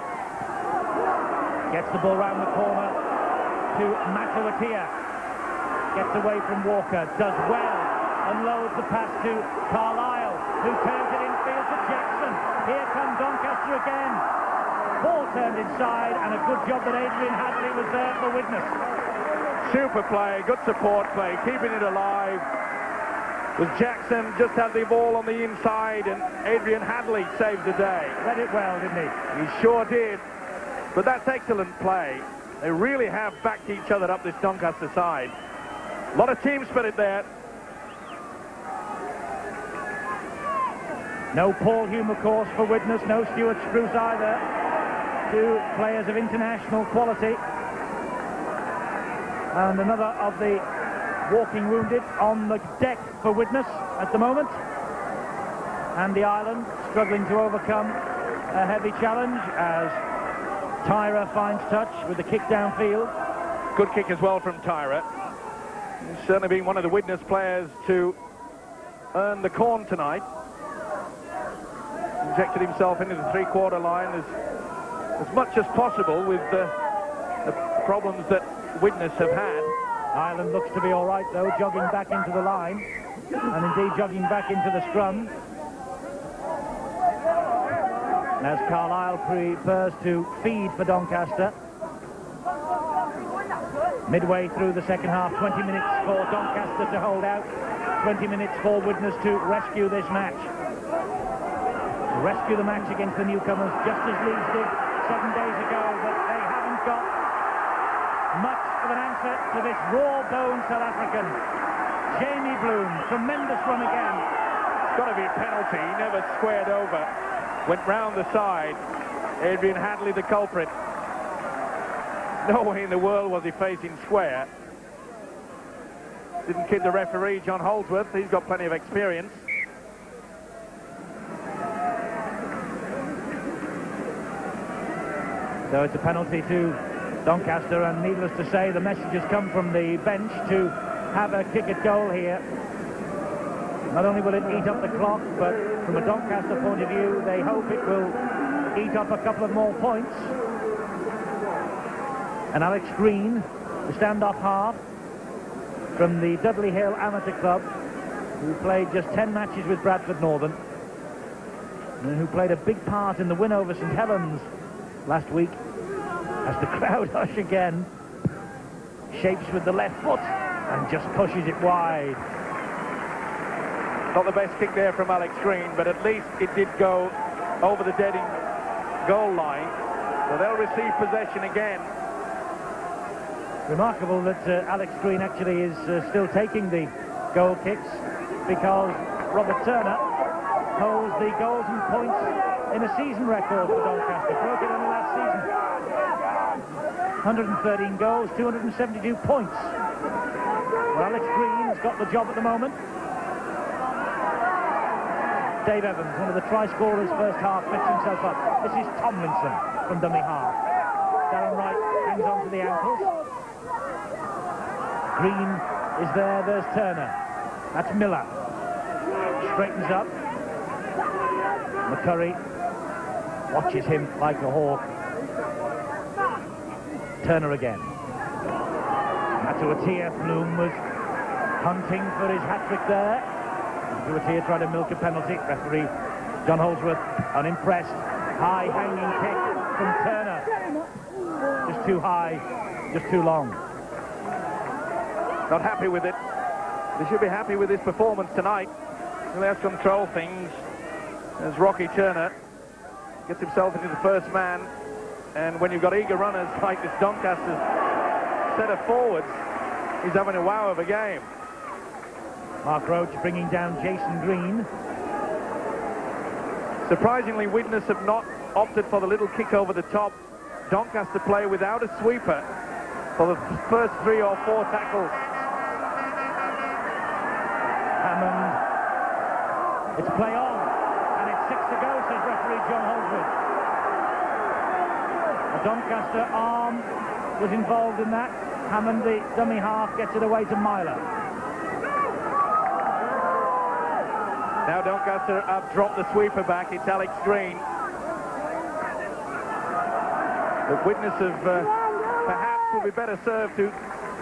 gets the ball round the corner to Matuatia. Gets away from Walker, does well, unloads the pass to Carlisle, who turns it infield to Jackson. Here comes Doncaster again. Ball turned inside, and a good job that Adrian Hadley was there for Widnes. Super play, good support play, keeping it alive. Was Jackson just had the ball on the inside, and Adrian Hadley saved the day. Read it well, didn't he? He sure did. But that's excellent play. They really have backed each other up, this Doncaster side. A lot of team spirit there. No Paul Hume, of course, for Widnes. No Stuart Spruce either. Two players of international quality. And another of the walking wounded on the deck for Widnes at the moment. Andy Ireland struggling to overcome a heavy challenge as Tyra finds touch with the kick downfield. Good kick as well from Tyra. He's certainly been one of the Widnes players to earn the corn tonight. Injected himself into the three-quarter line as much as possible with the problems that Widnes have had. Ireland looks to be all right, though, jogging back into the line, and indeed jogging back into the scrum. As Carlisle prefers to feed for Doncaster. Midway through the second half, 20 minutes for Doncaster to hold out, 20 minutes for Widnes to rescue this match. Rescue the match against the newcomers, just as Leeds did 7 days ago, but they haven't got much of an answer to this raw-boned South African. Jamie Bloom, tremendous run again. It's got to be a penalty. He never squared over. Went round the side. Adrian Hadley, the culprit. No way in the world was he facing square. Didn't kid the referee, John Holdsworth. He's got plenty of experience. So it's a penalty to Doncaster, and needless to say, the message has come from the bench to have a kick at goal here. Not only will it eat up the clock, but from a Doncaster point of view, they hope it will eat up a couple of more points. And Alex Green, the stand-off half from the Dudley Hill Amateur Club, who played just 10 matches with Bradford Northern, and who played a big part in the win over St Helens last week, as the crowd hush again, shapes with the left foot and just pushes it wide. Not the best kick there from Alex Green, but at least it did go over the dead goal line. So they'll receive possession again. Remarkable that Alex Green actually is still taking the goal kicks, because Robert Turner holds the goals and points in a season record for Doncaster. Broke it only last season. 113 goals, 272 points. Well, Alex Green's got the job at the moment. Dave Evans, one of the try scorers first half, picks himself up. This is Tomlinson from dummy half. Darren Wright hangs on to the ankles. Green is there, there's Turner. That's Miller. Straightens up. McCurry watches him like a hawk. Turner again. Matuatia, Bloom was hunting for his hat-trick there. Matuatia tried to milk a penalty. Referee John Holdsworth unimpressed. High hanging kick from Turner. Just too high, just too long. Not happy with it. They should be happy with his performance tonight. He'll have to control things as Rocky Turner gets himself into the first man. And when you've got eager runners like this Doncaster set of forwards, he's having a wow of a game. Mark Roach bringing down Jason Green. Surprisingly, Widnes have not opted for the little kick over the top. Doncaster play without a sweeper for the first 3 or 4 tackles. Hammond. It's play on, and it's 6 to go, says referee John Holdsworth. A Doncaster arm was involved in that. Hammond, the dummy half, gets it away to Myler. Now Doncaster have dropped the sweeper back. It's Alex Green. The Widnes have perhaps will be better served to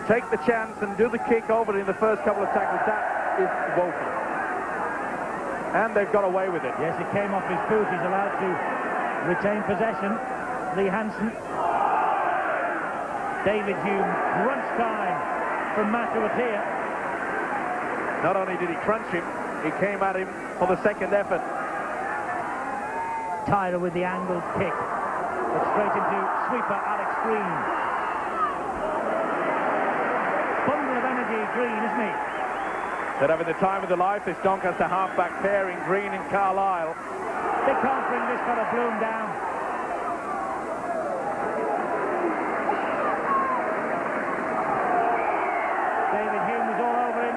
take the chance and do the kick over in the first couple of tackles. That is woeful. And they've got away with it. Yes, it came off his boot. He's allowed to retain possession. Lee Hansen. David Hume, crunch time from Matuatia. Not only did he crunch him, he came at him for the second effort. Tyler with the angled kick. But straight into sweeper Alex Green. Bundle of energy, Green, isn't he? They're having the time of their life, this Doncaster half-back pair in Green and Carlisle. They can't bring this kind of Bloom down. David Hume was all over him.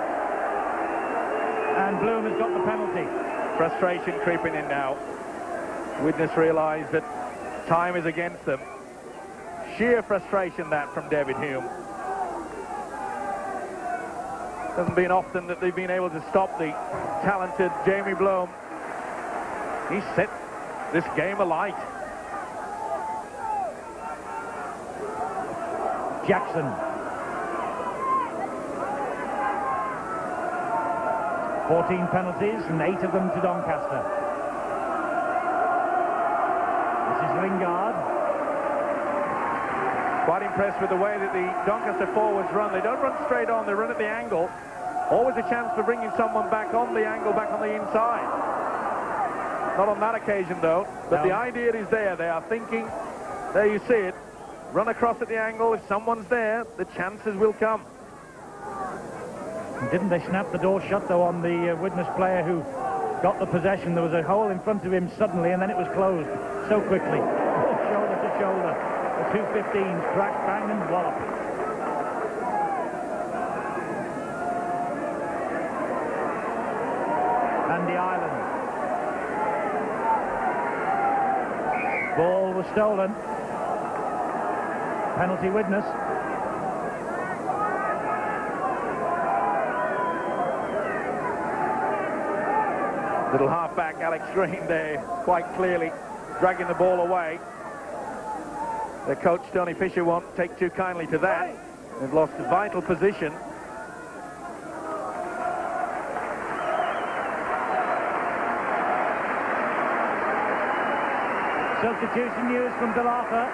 And Bloom has got the penalty. Frustration creeping in now. Widnes realise that time is against them. Sheer frustration that from David Hume. Hasn't been often that they've been able to stop the talented Jamie Bloom. He set this game alight. Jackson. 14 penalties and 8 of them to Doncaster. This is Lingard. Quite impressed with the way that the Doncaster forwards run. They don't run straight on, they run at the angle. Always a chance for bringing someone back on the angle, back on the inside. Not on that occasion, though. But the idea is there. They are thinking, there you see it, run across at the angle. If someone's there, the chances will come. And didn't they snap the door shut, though, on the Widnes player who got the possession? There was a hole in front of him suddenly, and then it was closed so quickly. Oh, shoulder to shoulder. The 215s crack, bang, and wallop. And the island. Ball was stolen. Penalty Widnes. Little halfback Alex Green there, quite clearly dragging the ball away. The coach, Tony Fisher, won't take too kindly to that. They've lost a vital position. Substitution news from Delafa.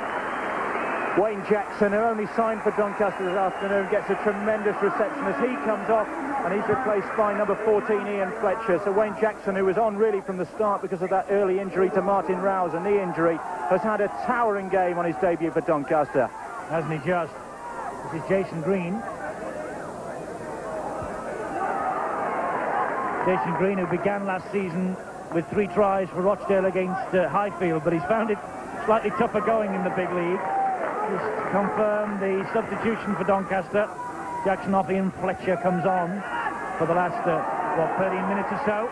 Wayne Jackson, who only signed for Doncaster this afternoon, gets a tremendous reception as he comes off, and he's replaced by number 14, Ian Fletcher. So Wayne Jackson, who was on really from the start because of that early injury to Martin Rouse, a knee injury, has had a towering game on his debut for Doncaster. Hasn't he just? This is Jason Green. Jason Green, who began last season with 3 tries for Rochdale against Highfield, but he's found it slightly tougher going in the big league. Just to confirm the substitution for Doncaster. Jackson off, Ian Fletcher comes on for the last, 13 minutes or so.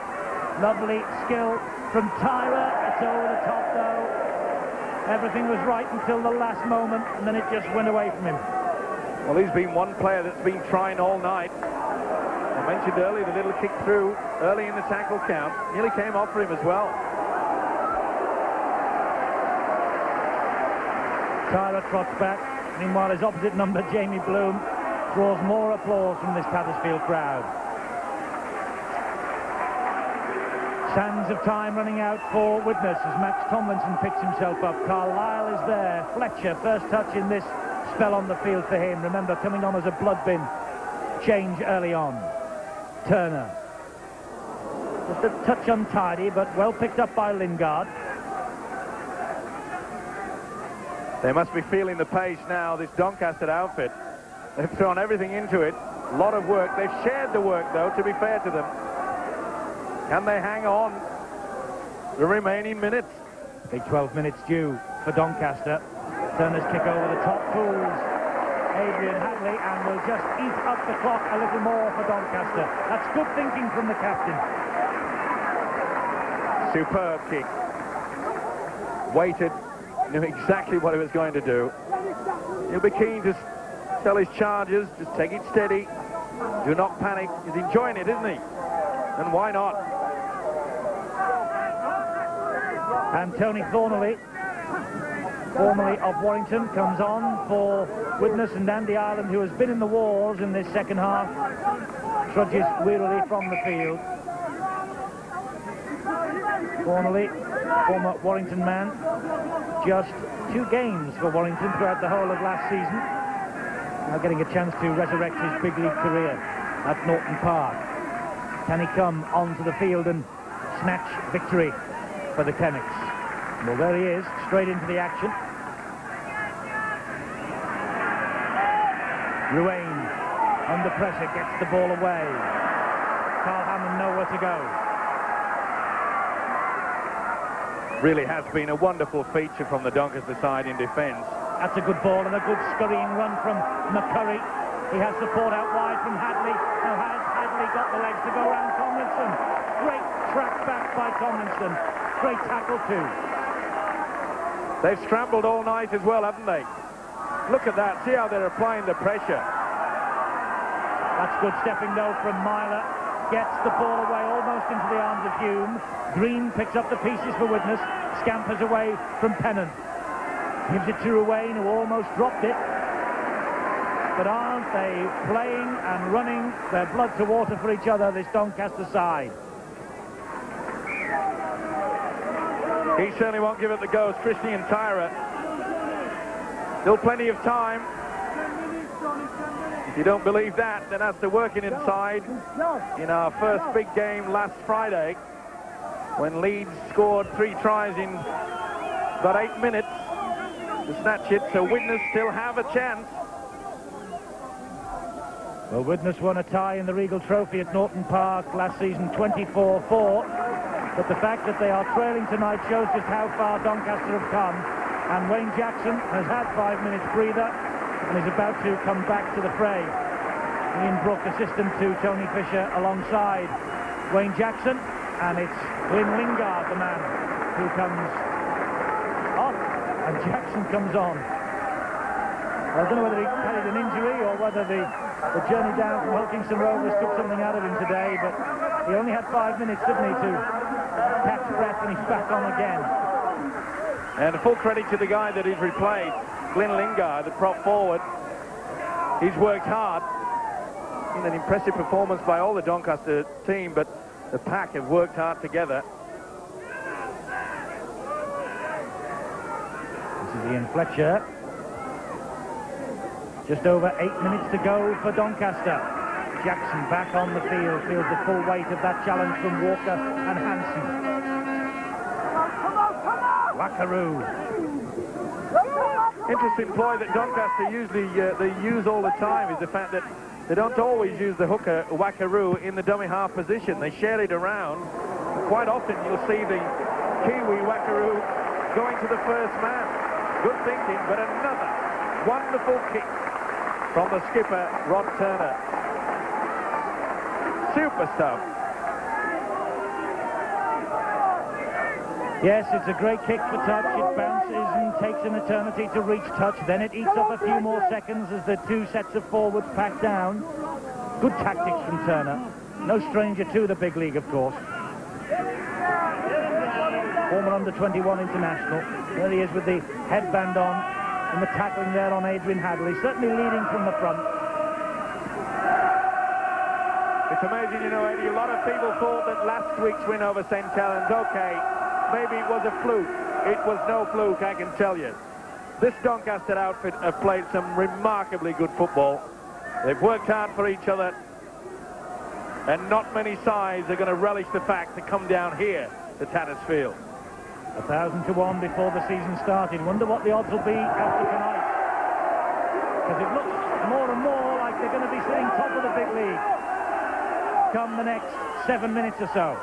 Lovely skill from Tyra. It's over the top, though. Everything was right until the last moment, and then it just went away from him. Well, he's been one player that's been trying all night. I mentioned earlier the little kick through early in the tackle count. Nearly came off for him as well. Tyler trots back. Meanwhile, his opposite number, Jamie Bloom, draws more applause from this Pattersfield crowd. Sands of time running out for Widnes as Max Tomlinson picks himself up. Carlisle is there. Fletcher, first touch in this spell on the field for him. Remember, coming on as a blood bin change early on. Turner. Just a touch untidy, but well picked up by Lingard. They must be feeling the pace now, this Doncaster outfit. They've thrown everything into it. A lot of work. They've shared the work, though, to be fair to them. Can they hang on the remaining minutes? Big 12 minutes due for Doncaster. Turner's kick over the top, fools Adrian Hadley, and will just eat up the clock a little more for Doncaster. That's good thinking from the captain. Superb kick. Waited, knew exactly what he was going to do. He'll be keen to tell his chargers, just take it steady, do not panic. He's enjoying it, isn't he? And why not? And Tony Thornley, formerly of Warrington, comes on for Widnes, and Andy Ireland, who has been in the wars in this second half, trudges wearily from the field. Thornley, former Warrington man, just 2 games for Warrington throughout the whole of last season. Now getting a chance to resurrect his big league career at Norton Park. Can he come onto the field and snatch victory for the Chemics? Well, there he is, straight into the action. Ruane, under pressure, gets the ball away. Carl Hammond nowhere to go. Really has been a wonderful feature from the Doncaster side in defence. That's a good ball and a good scurrying run from McCurry. He has support out wide from Hadley. Now has Hadley got the legs to go around Tomlinson? Great track back by Tomlinson. Great tackle too. They've scrambled all night as well, haven't they? Look at that. See how they're applying the pressure. That's good stepping though from Myler. Gets the ball away almost into the arms of Hume. Green picks up the pieces for Widnes. Scampers away from Pennant. Gives it to Ruane, who almost dropped it. But aren't they playing and running their blood to water for each other, this Doncaster side? He certainly won't give it the go. It's Christian Tyra. Still plenty of time. If you don't believe that, then after working inside in our first big game last Friday, when Leeds scored 3 tries in about 8 minutes to snatch it, so Widnes still have a chance. Well, Widnes won a tie in the Regal Trophy at Norton Park last season, 24-4. But the fact that they are trailing tonight shows just how far Doncaster have come. And Wayne Jackson has had 5 minutes breather and is about to come back to the fray. Ian Brook, assistant to Tony Fisher, alongside Wayne Jackson. And it's Glyn Lingard, the man, who comes off, and Jackson comes on. I don't know whether he carried an injury or whether the journey down from Wilkinson Rovers took something out of him today, but he only had 5 minutes, didn't he, to catch breath, and he's back on again. And full credit to the guy that he's replaced, Glyn Lingard, the prop forward. He's worked hard. In an impressive performance by all the Doncaster team, but the pack have worked hard together. This is Ian Fletcher. Just over 8 minutes to go for Doncaster. Jackson back on the field, feels the full weight of that challenge from Walker and Hansen. Wackaroo. Interesting ploy that Doncaster usually they use all the time is the fact that they don't always use the hooker Wackaroo in the dummy half position. They share it around. Quite often you'll see the Kiwi Wackaroo going to the first man. Good thinking, but another wonderful kick from the skipper, Rod Turner. Super stuff. Yes, it's a great kick for touch. It bounces and takes an eternity to reach touch. Then it eats up a few more seconds as the two sets of forwards pack down. Good tactics from Turner. No stranger to the big league, of course. Former under-21 international. There he is with the headband on and the tackling there on Adrian Hadley. Certainly leading from the front. It's amazing, you know, Eddie, a lot of people thought that last week's win over St. Helens, okay, maybe it was a fluke. It was no fluke, I can tell you. This Doncaster outfit have played some remarkably good football. They've worked hard for each other, and not many sides are going to relish the fact to come down here to Tattersfield. 1,000 to 1 before the season started. Wonder what the odds will be after tonight. Because it looks more and more like they're going to be sitting top of the big league come the next 7 minutes or so.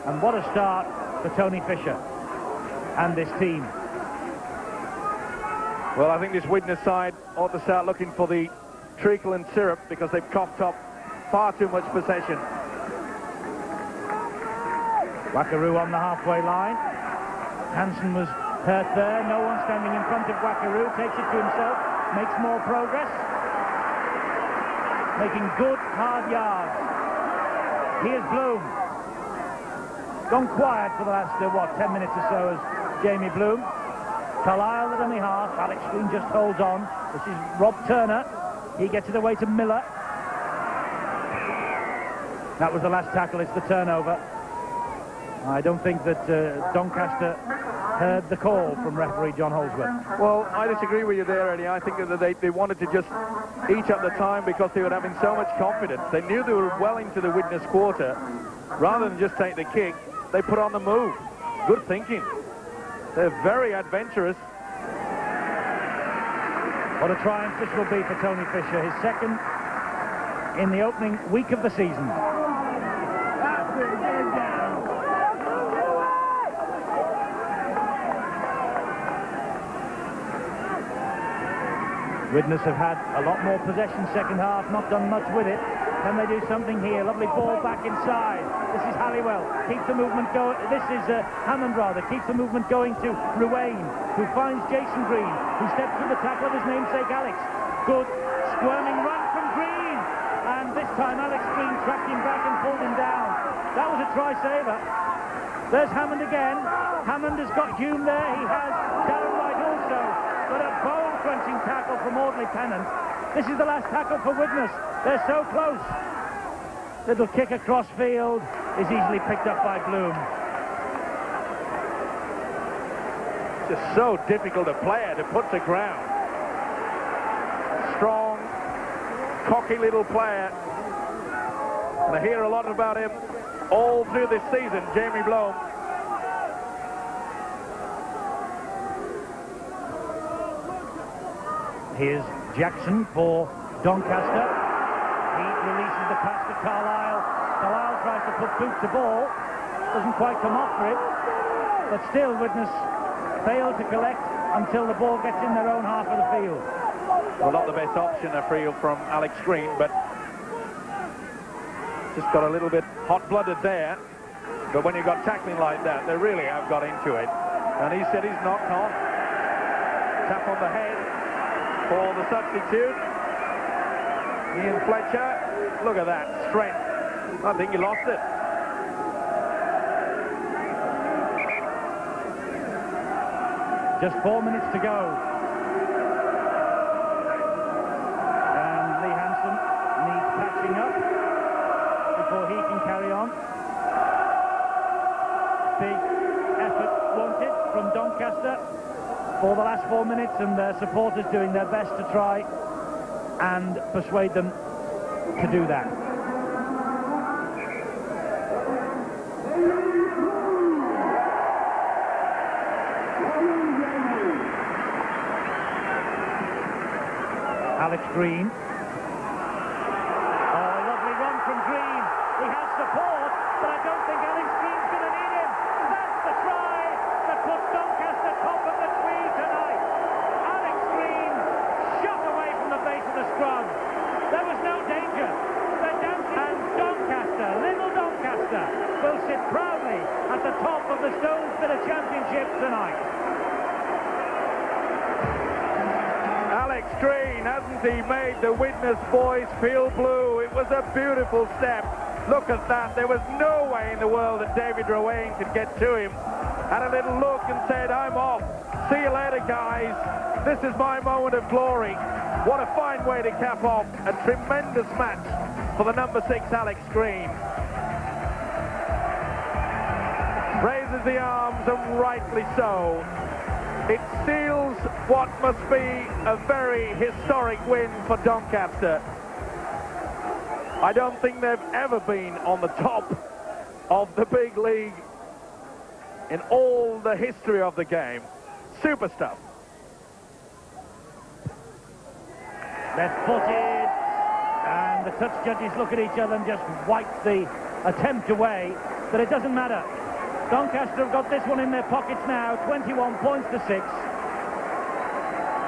And what a start for Tony Fisher and this team. Well, I think this Widnes side ought to start looking for the treacle and syrup because they've coughed up far too much possession. Wackaroo on the halfway line. Hansen was hurt there. No one standing in front of Wackaroo. Takes it to himself. Makes more progress. Making good, hard yards. Here's Bloom. Gone quiet for the last, 10 minutes or so as Jamie Bloom. Carlisle the dummy half. Alex Green just holds on. This is Rob Turner. He gets it away to Miller. That was the last tackle. It's the turnover. I don't think that Doncaster heard the call from referee John Holsworth. Well, I disagree with you there, Eddie. I think that they wanted to just eat up the time because they were having so much confidence. They knew they were well into the Widnes quarter. Rather than just take the kick, they put on the move. Good thinking. They're very adventurous. What a triumph this will be for Tony Fisher. His second in the opening week of the season. Widnes have had a lot more possession second half, not done much with it. Can they do something here? Lovely ball back inside. This is Halliwell. Keeps the movement going. This is Hammond, rather. Keeps the movement going to Ruane, who finds Jason Green, who steps through the tackle of his namesake, Alex. Good squirming run from Green. And this time Alex Green tracked him back and pulled him down. That was a try-saver. There's Hammond again. Hammond has got Hume there. He has Darren Wright also. But a bone-crunching tackle from Audley Pennant. This is the last tackle for Widnes. They're so close. Little kick across field is easily picked up by Bloom. Just so difficult a player to put to ground. Strong, cocky little player. And I hear a lot about him all through this season, Jamie Bloom. Here's Jackson for Doncaster. He releases the pass to Carlisle. Carlisle tries to put boot to ball. Doesn't quite come off for it. But still, Widnes fail to collect until the ball gets in their own half of the field. Well, not the best option, a free from Alex Green, but just got a little bit hot-blooded there. But when you've got tackling like that, they really have got into it. And he said he's knocked on. Tap on the head for the substitute. Ian Fletcher, look at that strength. I think he lost it. Just 4 minutes to go. And Lee Hansen needs patching up before he can carry on. Big effort wanted from Doncaster for the last 4 minutes, and their supporters doing their best to try and persuade them to do that. Alex Green. Oh, lovely run from Green. He has support, but I don't think Alex Green's going to need him. That's the try that puts Doncaster top of the tree tonight. Alex Green shot away from the base of the scrum. There was no danger. They're dancing. And Doncaster, little Doncaster, will sit proudly at the top of the Stonesborough Championship tonight. Alex Green, hasn't he made the Widnes boys feel blue? It was a beautiful step. Look at that. There was no way in the world that David Rowan could get to him. Had a little look and said, I'm off. See you later, guys. This is my moment of glory. What a fine way to cap off a tremendous match for the number 6, Alex Green. Raises the arms, and rightly so. It seals what must be a very historic win for Doncaster. I don't think they've ever been on the top of the big league in all the history of the game. Super stuff. Left-footed, and the touch judges look at each other and just wipe the attempt away, but it doesn't matter. Doncaster have got this one in their pockets now, 21 points to 6.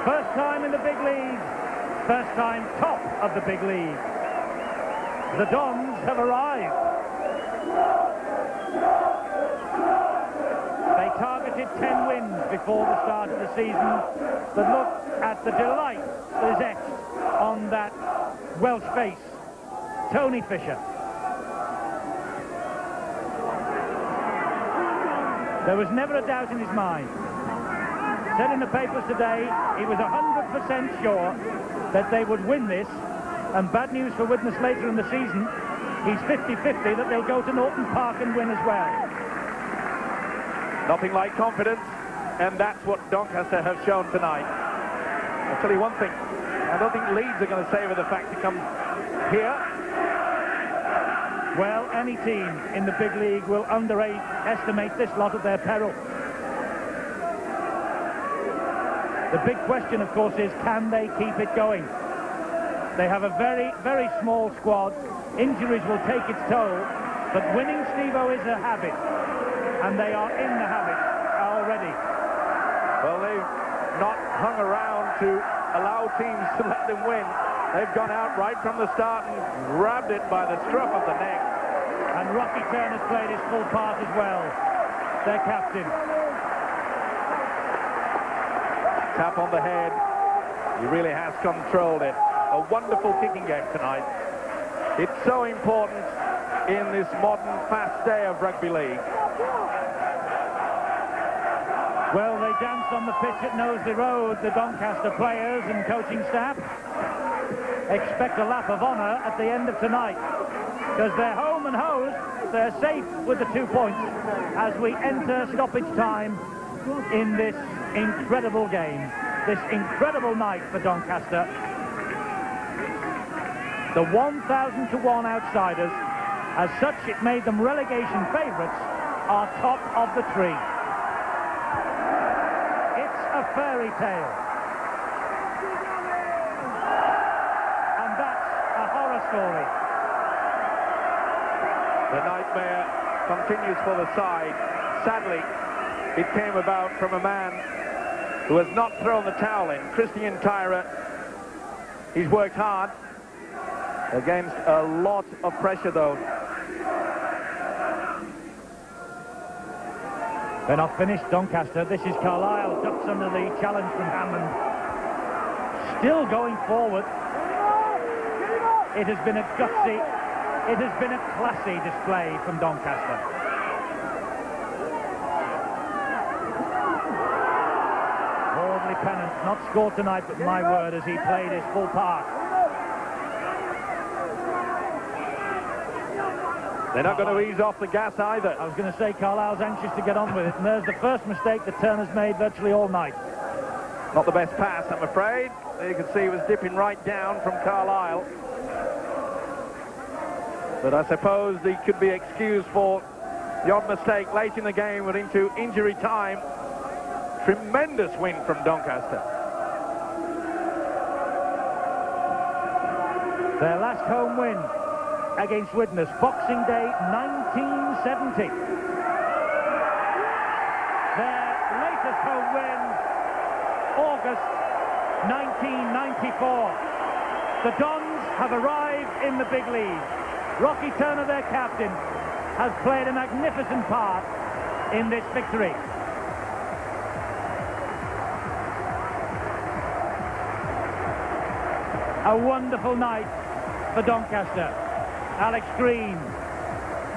First time in the big league, first time top of the big league. The Dons have arrived. They targeted 10 wins before the start of the season, but look at the delight that is etched on that Welsh face. Tony Fisher. There was never a doubt in his mind. Said in the papers today, he was 100% sure that they would win this, and bad news for Widnes later in the season, he's 50-50 that they'll go to Norton Park and win as well. Nothing like confidence, and that's what Doncaster have shown tonight. I'll tell you one thing, I don't think Leeds are going to savour the fact to come here. Well, any team in the big league will underestimate this lot at their peril. The big question, of course, is can they keep it going? They have a very, very small squad. Injuries will take its toll, but winning, Steve-O, is a habit, and they are in the habit already. Well, they've not hung around to allow teams to let them win. They've gone out right from the start and grabbed it by the scruff of the neck. And Rocky Turner's played his full part as well, their captain. Tap on the head. He really has controlled it. A wonderful kicking game tonight. It's so important in this modern, fast day of rugby league. Well, they danced on the pitch at Knowsley Road, the Doncaster players and coaching staff. Expect a lap of honour at the end of tonight, because they're home and hosed. They're safe with the 2 points as we enter stoppage time in this incredible game, this incredible night for Doncaster. The 1,000-to-1 outsiders, as such it made them relegation favourites, are top of the tree. It's a fairy tale. And that's a horror story. The nightmare continues for the side. Sadly, it came about from a man who has not thrown the towel in. Christian Tyra, he's worked hard against a lot of pressure, though. They're not finished, Doncaster. This is Carlisle. Ducks under the challenge from Hammond. Still going forward. It has been a gutsy, it has been a classy display from Doncaster. Audley Pennant, not scored tonight, but my word, as he played his full part. They're not going to ease off the gas either. I was going to say Carlisle's anxious to get on with it, and there's the first mistake that Turner's made virtually all night. Not the best pass, I'm afraid. You can see he was dipping right down from Carlisle. But I suppose he could be excused for the odd mistake late in the game. We're into injury time. Tremendous win from Doncaster. Their last home win against Widnes, Boxing Day 1970. Their latest home win, August 1994. The Dons have arrived in the big league. Rocky Turner, their captain, has played a magnificent part in this victory. A wonderful night for Doncaster. Alex Green,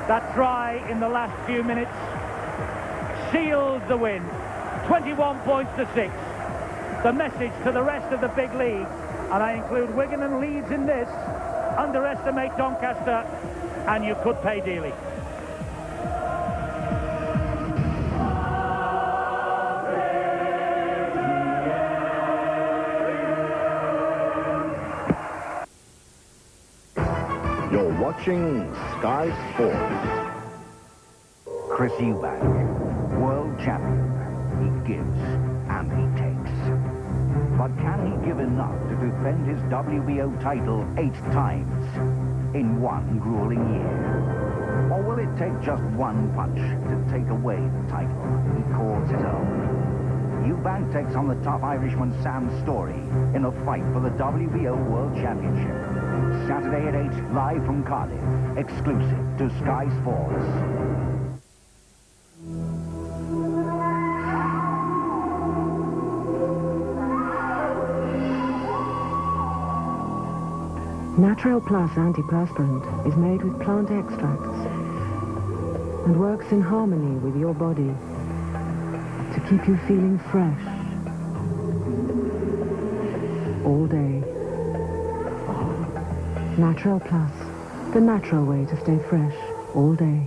that try in the last few minutes sealed the win. 21 points to 6. The message to the rest of the big league, and I include Wigan and Leeds in this: underestimate Doncaster and you could pay dearly. You're watching Sky Sports. Chris Eubank, world champion. He gives and he takes. But can he give enough to defend his WBO title 8 times in one grueling year? Or will it take just one punch to take away the title he calls his own? Eubank takes on the tough Irishman Sam Story in a fight for the WBO World Championship. Saturday at 8, live from Cardiff, exclusive to Sky Sports. Natural Plus antiperspirant is made with plant extracts and works in harmony with your body to keep you feeling fresh all day. Natural Plus, the natural way to stay fresh all day.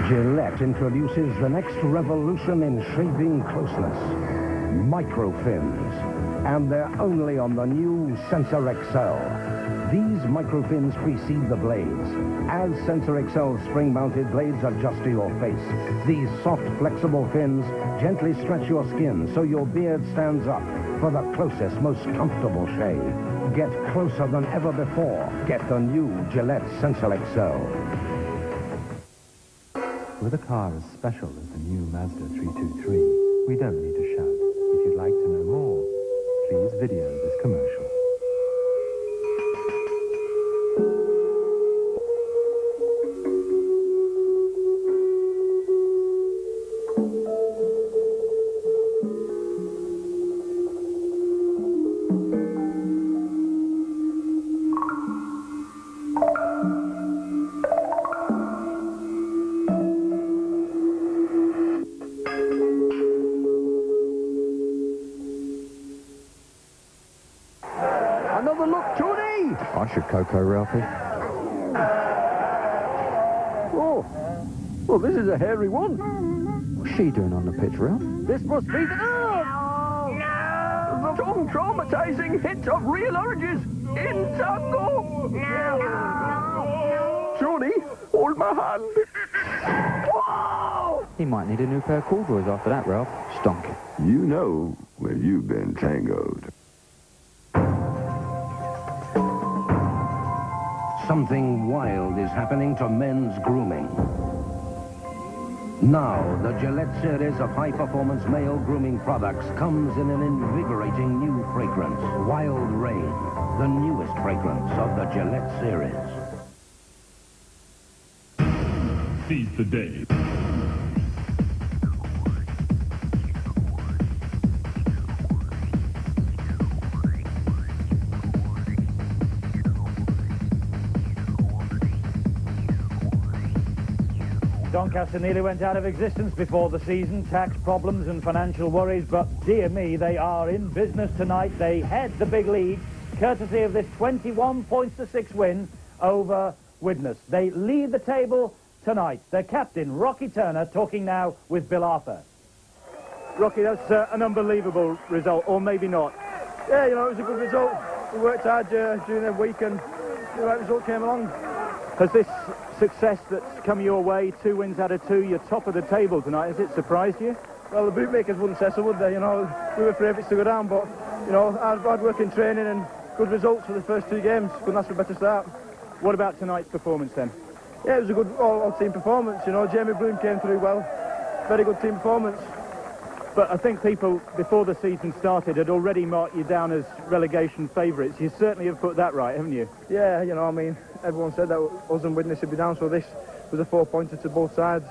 Gillette introduces the next revolution in shaving closeness. Microfins. And they're only on the new Sensor XL. These microfins precede the blades. As Sensor XL spring-mounted blades adjust to your face, these soft, flexible fins gently stretch your skin so your beard stands up for the closest, most comfortable shave. Get closer than ever before. Get the new Gillette Sensor XL. With a car as special as the new Mazda 323, we don't need to shout. If you'd like to know more, please video this commercial. Another look, Tony! I should cocoa, Ralphie. Oh, well, this is a hairy one. What's she doing on the pitch, Ralph? This must be the traumatizing hit of real oranges in tango. Tony, hold my hand. Whoa! He might need a new pair of corduroys after that, Ralph. Stonking. You know where you've been tangoed. Something wild is happening to men's grooming. Now, the Gillette series of high-performance male grooming products comes in an invigorating new fragrance, Wild Rain, the newest fragrance of the Gillette series. Seize the day. Doncaster nearly went out of existence before the season, tax problems and financial worries, but dear me, they are in business tonight. They head the big league, courtesy of this 21-6 win over Widnes. They lead the table tonight. Their captain, Rocky Turner, talking now with Bill Arthur. Rocky, that's an unbelievable result, or maybe not. Yeah, you know, it was a good result. We worked hard during the week and the right result came along. Has this success that's come your way, 2 wins out of 2, you're top of the table tonight, has it surprised you? Well, the bootmakers wouldn't say so, would they? You know, we were favourites to go down, but, you know, hard work in training and good results for the first 2 games. Couldn't ask for a better start. What about tonight's performance then? Yeah, it was a good all-team performance. You know, Jamie Bloom came through well. Very good team performance. But I think people, before the season started, had already marked you down as relegation favourites. You certainly have put that right, haven't you? Yeah, you know, I mean, everyone said that us and Widnes should be down, so this was a 4-pointer to both sides.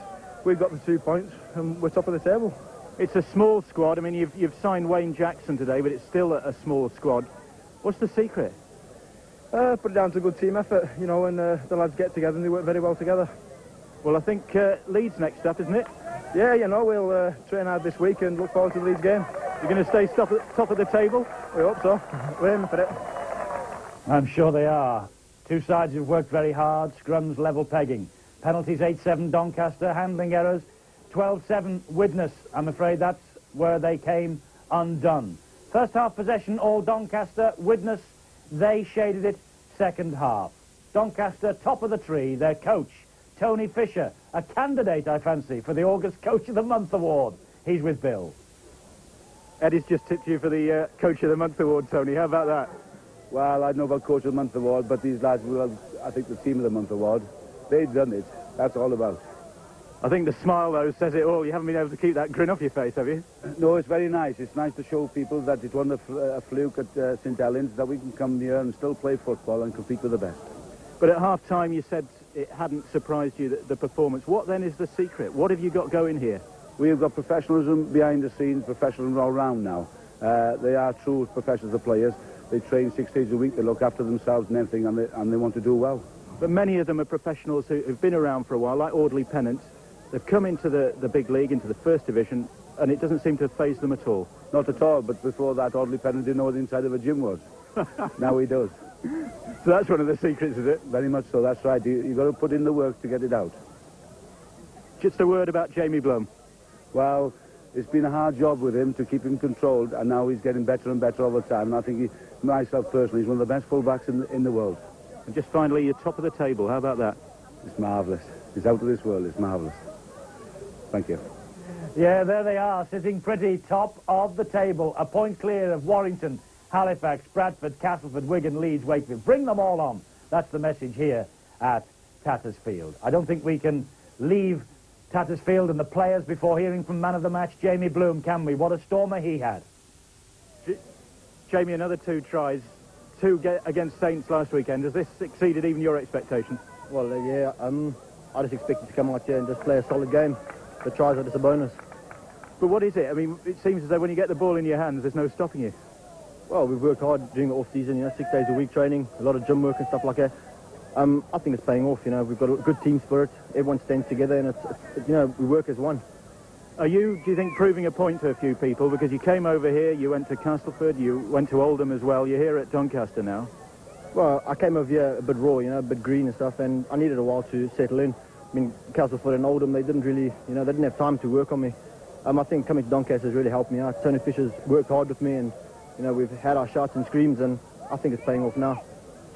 We've got the 2 points, and we're top of the table. It's a small squad. I mean, you've signed Wayne Jackson today, but it's still a small squad. What's the secret? Put it down to good team effort, you know, and the lads get together and they work very well together. Well, I think Leeds next up, isn't it? Yeah, you know, we'll train hard this week and look forward to the Leeds game. You're going to stay top of the table? We hope so. We're aiming for it. I'm sure they are. 2 sides have worked very hard, scrums level pegging. Penalties 8-7 Doncaster, handling errors 12-7 Widnes. I'm afraid that's where they came undone. First half possession, all Doncaster. Widnes, they shaded it second half. Doncaster, top of the tree, their coach, Tony Fisher, a candidate, I fancy, for the August Coach of the Month award. He's with Bill. Eddie's just tipped you for the Coach of the Month award, Tony. How about that? Well, I don't know about Coach of the Month award, but these lads will have, I think, the Team of the Month award. They've done it. That's all about. I think the smile, though, says it all. You haven't been able to keep that grin off your face, have you? No, it's very nice. It's nice to show people that it wasn't a fluke at St Helens, that we can come here and still play football and compete with the best. But at half-time, you said it hadn't surprised you, the performance. What, then, is the secret? What have you got going here? We've got professionalism behind the scenes, professionalism all round now. They are true professionals, the players. They train 6 days a week, they look after themselves and everything, and they want to do well. But many of them are professionals who've been around for a while, like Audley Pennant. They've come into the big league, into the first division, and it doesn't seem to have fazed them at all. Not at all, but before that, Audley Pennant didn't know what the inside of a gym was. Now he does. So that's one of the secrets, is it? Very much so, that's right. You've got to put in the work to get it out. Just a word about Jamie Blum. Well, it's been a hard job with him to keep him controlled, and now he's getting better and better all the time. And I think myself personally, he's one of the best fullbacks in the world. And just finally, you're top of the table. How about that? It's marvellous. It's out of this world. It's marvellous. Thank you. Yeah, there they are, sitting pretty top of the table. A point clear of Warrington, Halifax, Bradford, Castleford, Wigan, Leeds, Wakefield. Bring them all on. That's the message here at Tattersfield. I don't think we can leave Tattersfield and the players before hearing from man of the match, Jamie Bloom, can we? What a stormer he had. Jamie, another 2 tries. 2 against Saints last weekend. Has this exceeded even your expectations? Well, yeah, I just expected to come out here and just play a solid game. The tries are just a bonus. But what is it? I mean, it seems as though when you get the ball in your hands, there's no stopping you. Well, we've worked hard during the off-season, 6 days a week training, a lot of gym work and stuff like that. I think it's paying off, we've got a good team spirit, everyone stands together, and it's we work as one. Are you, do you think, proving a point to a few people? Because you came over here, you went to Castleford, you went to Oldham as well. You're here at Doncaster now. Well, I came over here a bit raw, you know, a bit green and stuff, and I needed a while to settle in. I mean, Castleford and Oldham, they didn't really, you know, they didn't have time to work on me. I think coming to Doncaster has really helped me out. Tony Fisher's worked hard with me, and, you know, we've had our shots and screams, and I think it's paying off now.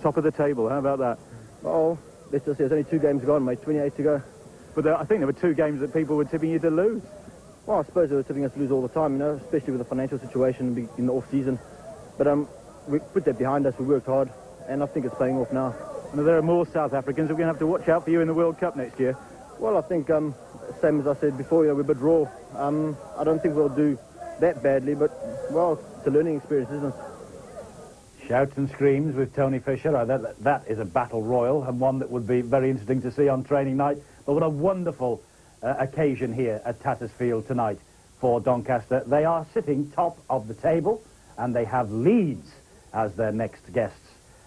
Top of the table, how about that? Well, let's just say there's only 2 games gone, mate, 28 to go. But I think there were 2 games that people were tipping you to lose. Well, I suppose they were tipping us to lose all the time, you know, especially with the financial situation in the off-season. But we put that behind us, we worked hard, and I think it's paying off now. And there are more South Africans who are going to have to watch out for you in the World Cup next year. Well, I think, same as I said before, you know, we're a bit raw. I don't think we'll do that badly, but, well, it's a learning experience, isn't it? Shouts and screams with Tony Fisher. That is a battle royal, and one that would be very interesting to see on training night. But what a wonderful occasion here at Tattersfield tonight for Doncaster. They are sitting top of the table, and they have Leeds as their next guests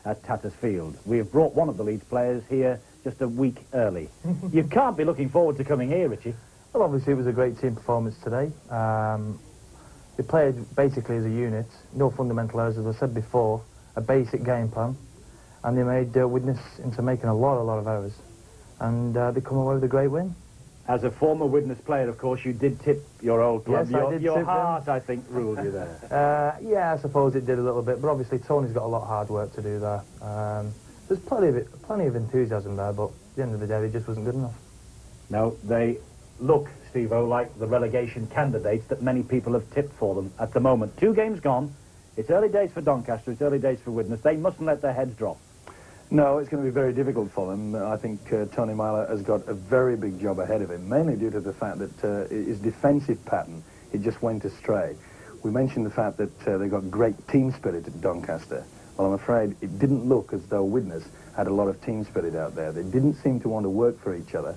at Tattersfield. We have brought one of the Leeds players here just a week early. You can't be looking forward to coming here, Richie. Well, obviously it was a great team performance today. They played basically as a unit, no fundamental errors, as I said before, a basic game plan, and they made Widnes into making a lot of errors. And they come away with a great win. As a former Widnes player, of course, you did tip your old club. Yes, I did your tip heart, them. I think, ruled you there. Yeah, I suppose it did a little bit, but obviously Tony's got a lot of hard work to do there. There's plenty of enthusiasm there, but at the end of the day, it just wasn't good enough. No, they look, Steve-O, like the relegation candidates that many people have tipped for them at the moment. 2 games gone. It's early days for Doncaster. It's early days for Widnes. They mustn't let their heads drop. No, it's going to be very difficult for them. I think Tony Myler has got a very big job ahead of him, mainly due to the fact that his defensive pattern, it just went astray. We mentioned the fact that they got great team spirit at Doncaster. Well, I'm afraid it didn't look as though Widnes had a lot of team spirit out there. They didn't seem to want to work for each other.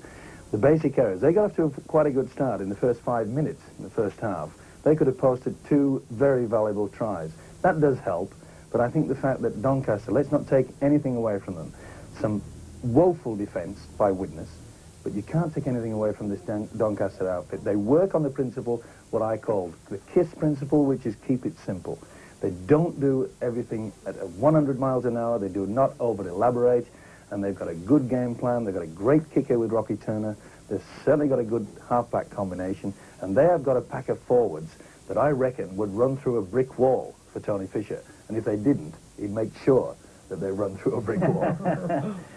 The basic errors, they got off to quite a good start in the first 5 minutes in the first half. They could have posted 2 very valuable tries. That does help. But I think the fact that Doncaster, let's not take anything away from them. Some woeful defence by Widnes, but you can't take anything away from this Doncaster outfit. They work on the principle, what I call the KISS principle, which is keep it simple. They don't do everything at 100 miles an hour. They do not over-elaborate, and they've got a good game plan. They've got a great kicker with Rocky Turner. They've certainly got a good half-back combination, and they have got a pack of forwards that I reckon would run through a brick wall for Tony Fisher. And if they didn't, he'd make sure that they run through a brick wall.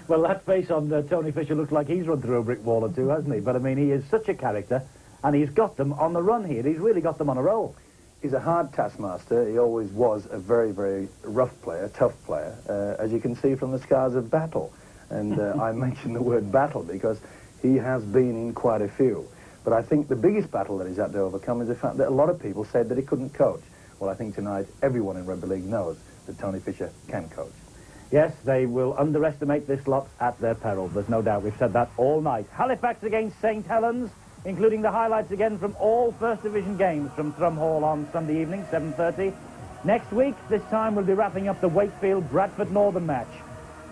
Well, that face on Tony Fisher looks like he's run through a brick wall or two, hasn't he? But, I mean, he is such a character, and he's got them on the run here. He's really got them on a roll. He's a hard taskmaster. He always was a very, very rough player, tough player, as you can see from the scars of battle. And I mention the word battle because he has been in quite a few. But I think the biggest battle that he's had to overcome is the fact that a lot of people said that he couldn't coach. Well, I think tonight everyone in Rugby League knows that Tony Fisher can coach. Yes, they will underestimate this lot at their peril. There's no doubt. We've said that all night. Halifax against St Helens, including the highlights again from all First Division games from Thrum Hall on Sunday evening, 7:30. Next week, this time we'll be wrapping up the Wakefield-Bradford Northern match.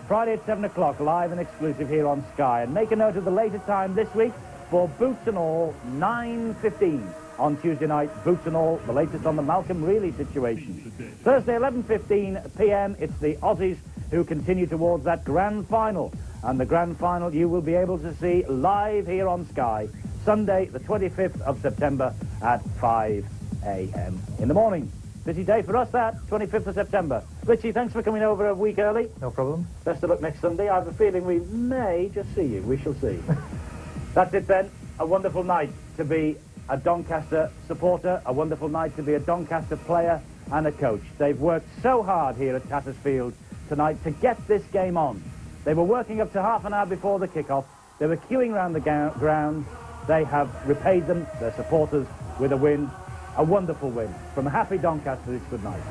Friday at 7 o'clock, live and exclusive here on Sky. And make a note of the later time this week for Boots and All, 9:15. On Tuesday night, Boots and All, the latest on the Malcolm Reilly situation. Thursday, 11:15 p.m., it's the Aussies who continue towards that grand final. And the grand final you will be able to see live here on Sky, Sunday, the 25th of September at 5 a.m. in the morning. Busy day for us, that, 25th of September. Richie, thanks for coming over a week early. No problem. Best of luck next Sunday. I have a feeling we may just see you. We shall see. That's it then. A wonderful night to be a Doncaster supporter, a wonderful night to be a Doncaster player and a coach. They've worked so hard here at Tattersfield tonight to get this game on. They were working up to half an hour before the kick-off. They were queuing around the ground. They have repaid them, their supporters, with a win. A wonderful win. From a happy Doncaster, it's good night.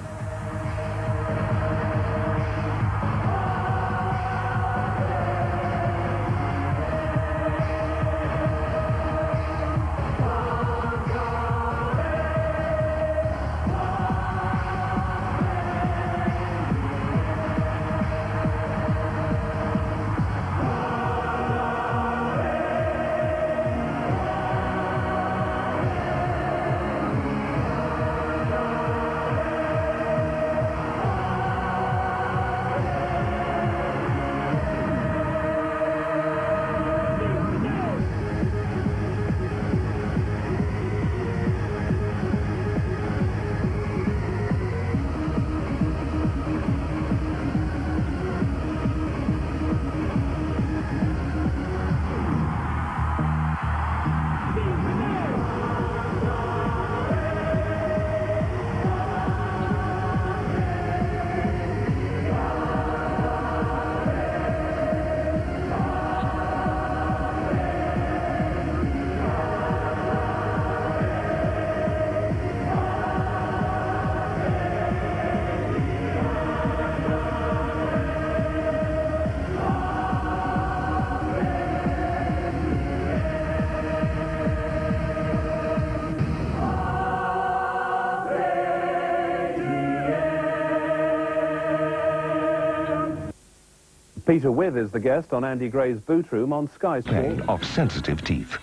Peter With is the guest on Andy Gray's Boot Room on Sky Sport. Of sensitive teeth.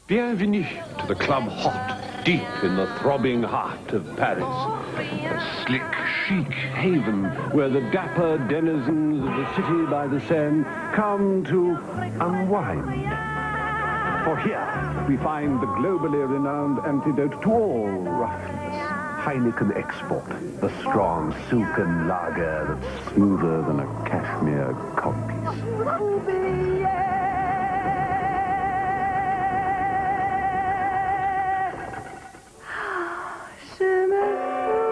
Bienvenue to the Club Hot, deep in the throbbing heart of Paris. A slick, chic haven where the dapper denizens of the city by the Seine come to unwind. For here, we find the globally renowned antidote to all roughness. Heineken Export, the strong, silken lager that's smoother than a cashmere codpiece.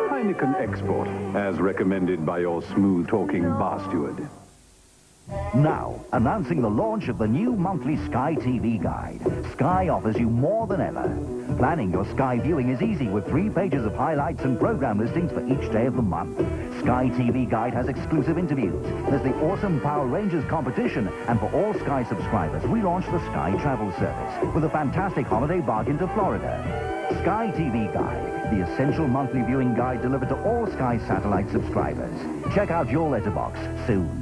Heineken Export, as recommended by your smooth-talking bar steward. Now, announcing the launch of the new monthly Sky TV Guide. Sky offers you more than ever. Planning your Sky viewing is easy with 3 pages of highlights and program listings for each day of the month. Sky TV Guide has exclusive interviews. There's the awesome Power Rangers competition, and for all Sky subscribers, we launched the Sky Travel Service with a fantastic holiday bargain to Florida. Sky TV Guide, the essential monthly viewing guide delivered to all Sky satellite subscribers. Check out your letterbox soon.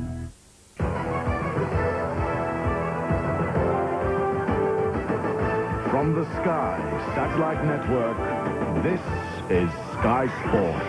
From the Sky Satellite Network, this is Sky Sport.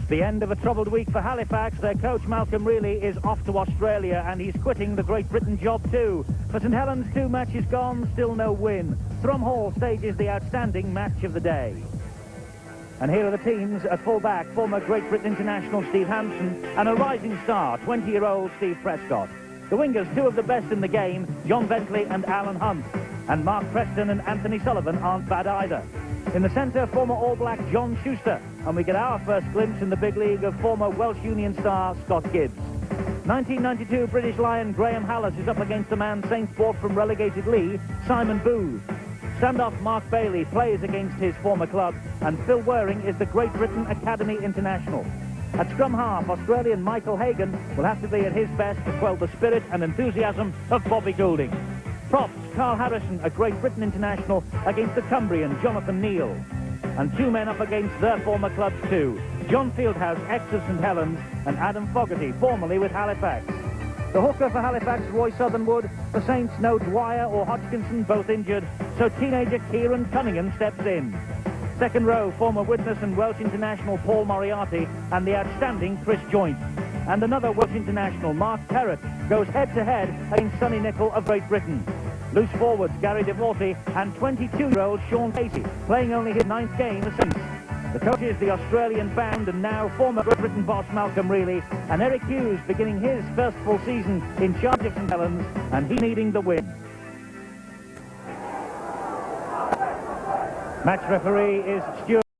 The end of a troubled week for Halifax. Their coach Malcolm Reilly is off to Australia and he's quitting the Great Britain job too. For St Helens, 2 matches gone, still no win. Thrum Hall stages the outstanding match of the day. And here are the teams. At full-back, former Great Britain international Steve Hampson and a rising star, 20-year-old Steve Prescott. The wingers, 2 of the best in the game, John Bentley and Alan Hunt. And Mark Preston and Anthony Sullivan aren't bad either. In the centre, former All Black John Schuster, and we get our first glimpse in the big league of former Welsh Union star Scott Gibbs. 1992 British Lion Graham Hallis is up against the man Saints bought from relegated Lee, Simon Booth. Standoff Mark Bailey plays against his former club, and Phil Waring is the Great Britain Academy International. At scrum half, Australian Michael Hagan will have to be at his best to quell the spirit and enthusiasm of Bobby Goulding. Props, Carl Harrison, a Great Britain international, against the Cumbrian Jonathan Neal. And 2 men up against their former clubs too. John Fieldhouse, ex of St Helens, and Adam Fogarty, formerly with Halifax. The hooker for Halifax, Roy Southernwood. The Saints, no Dwyer or Hodgkinson, both injured, so teenager Kieran Cunningham steps in. Second row, former Widnes and Welsh international Paul Moriarty, and the outstanding Chris Joynt. And another Welsh international, Mark Terrett, goes head-to-head against Sonny Nicol of Great Britain. Loose forwards, Gary DeVorty, and 22-year-old Sean Casey, playing only his 9th game as Saints. The coach is the Australian bound and now former Great Britain boss Malcolm Reilly, and Eric Hughes beginning his first full season in charge of St Helens, and he needing the win. Match referee is Stuart.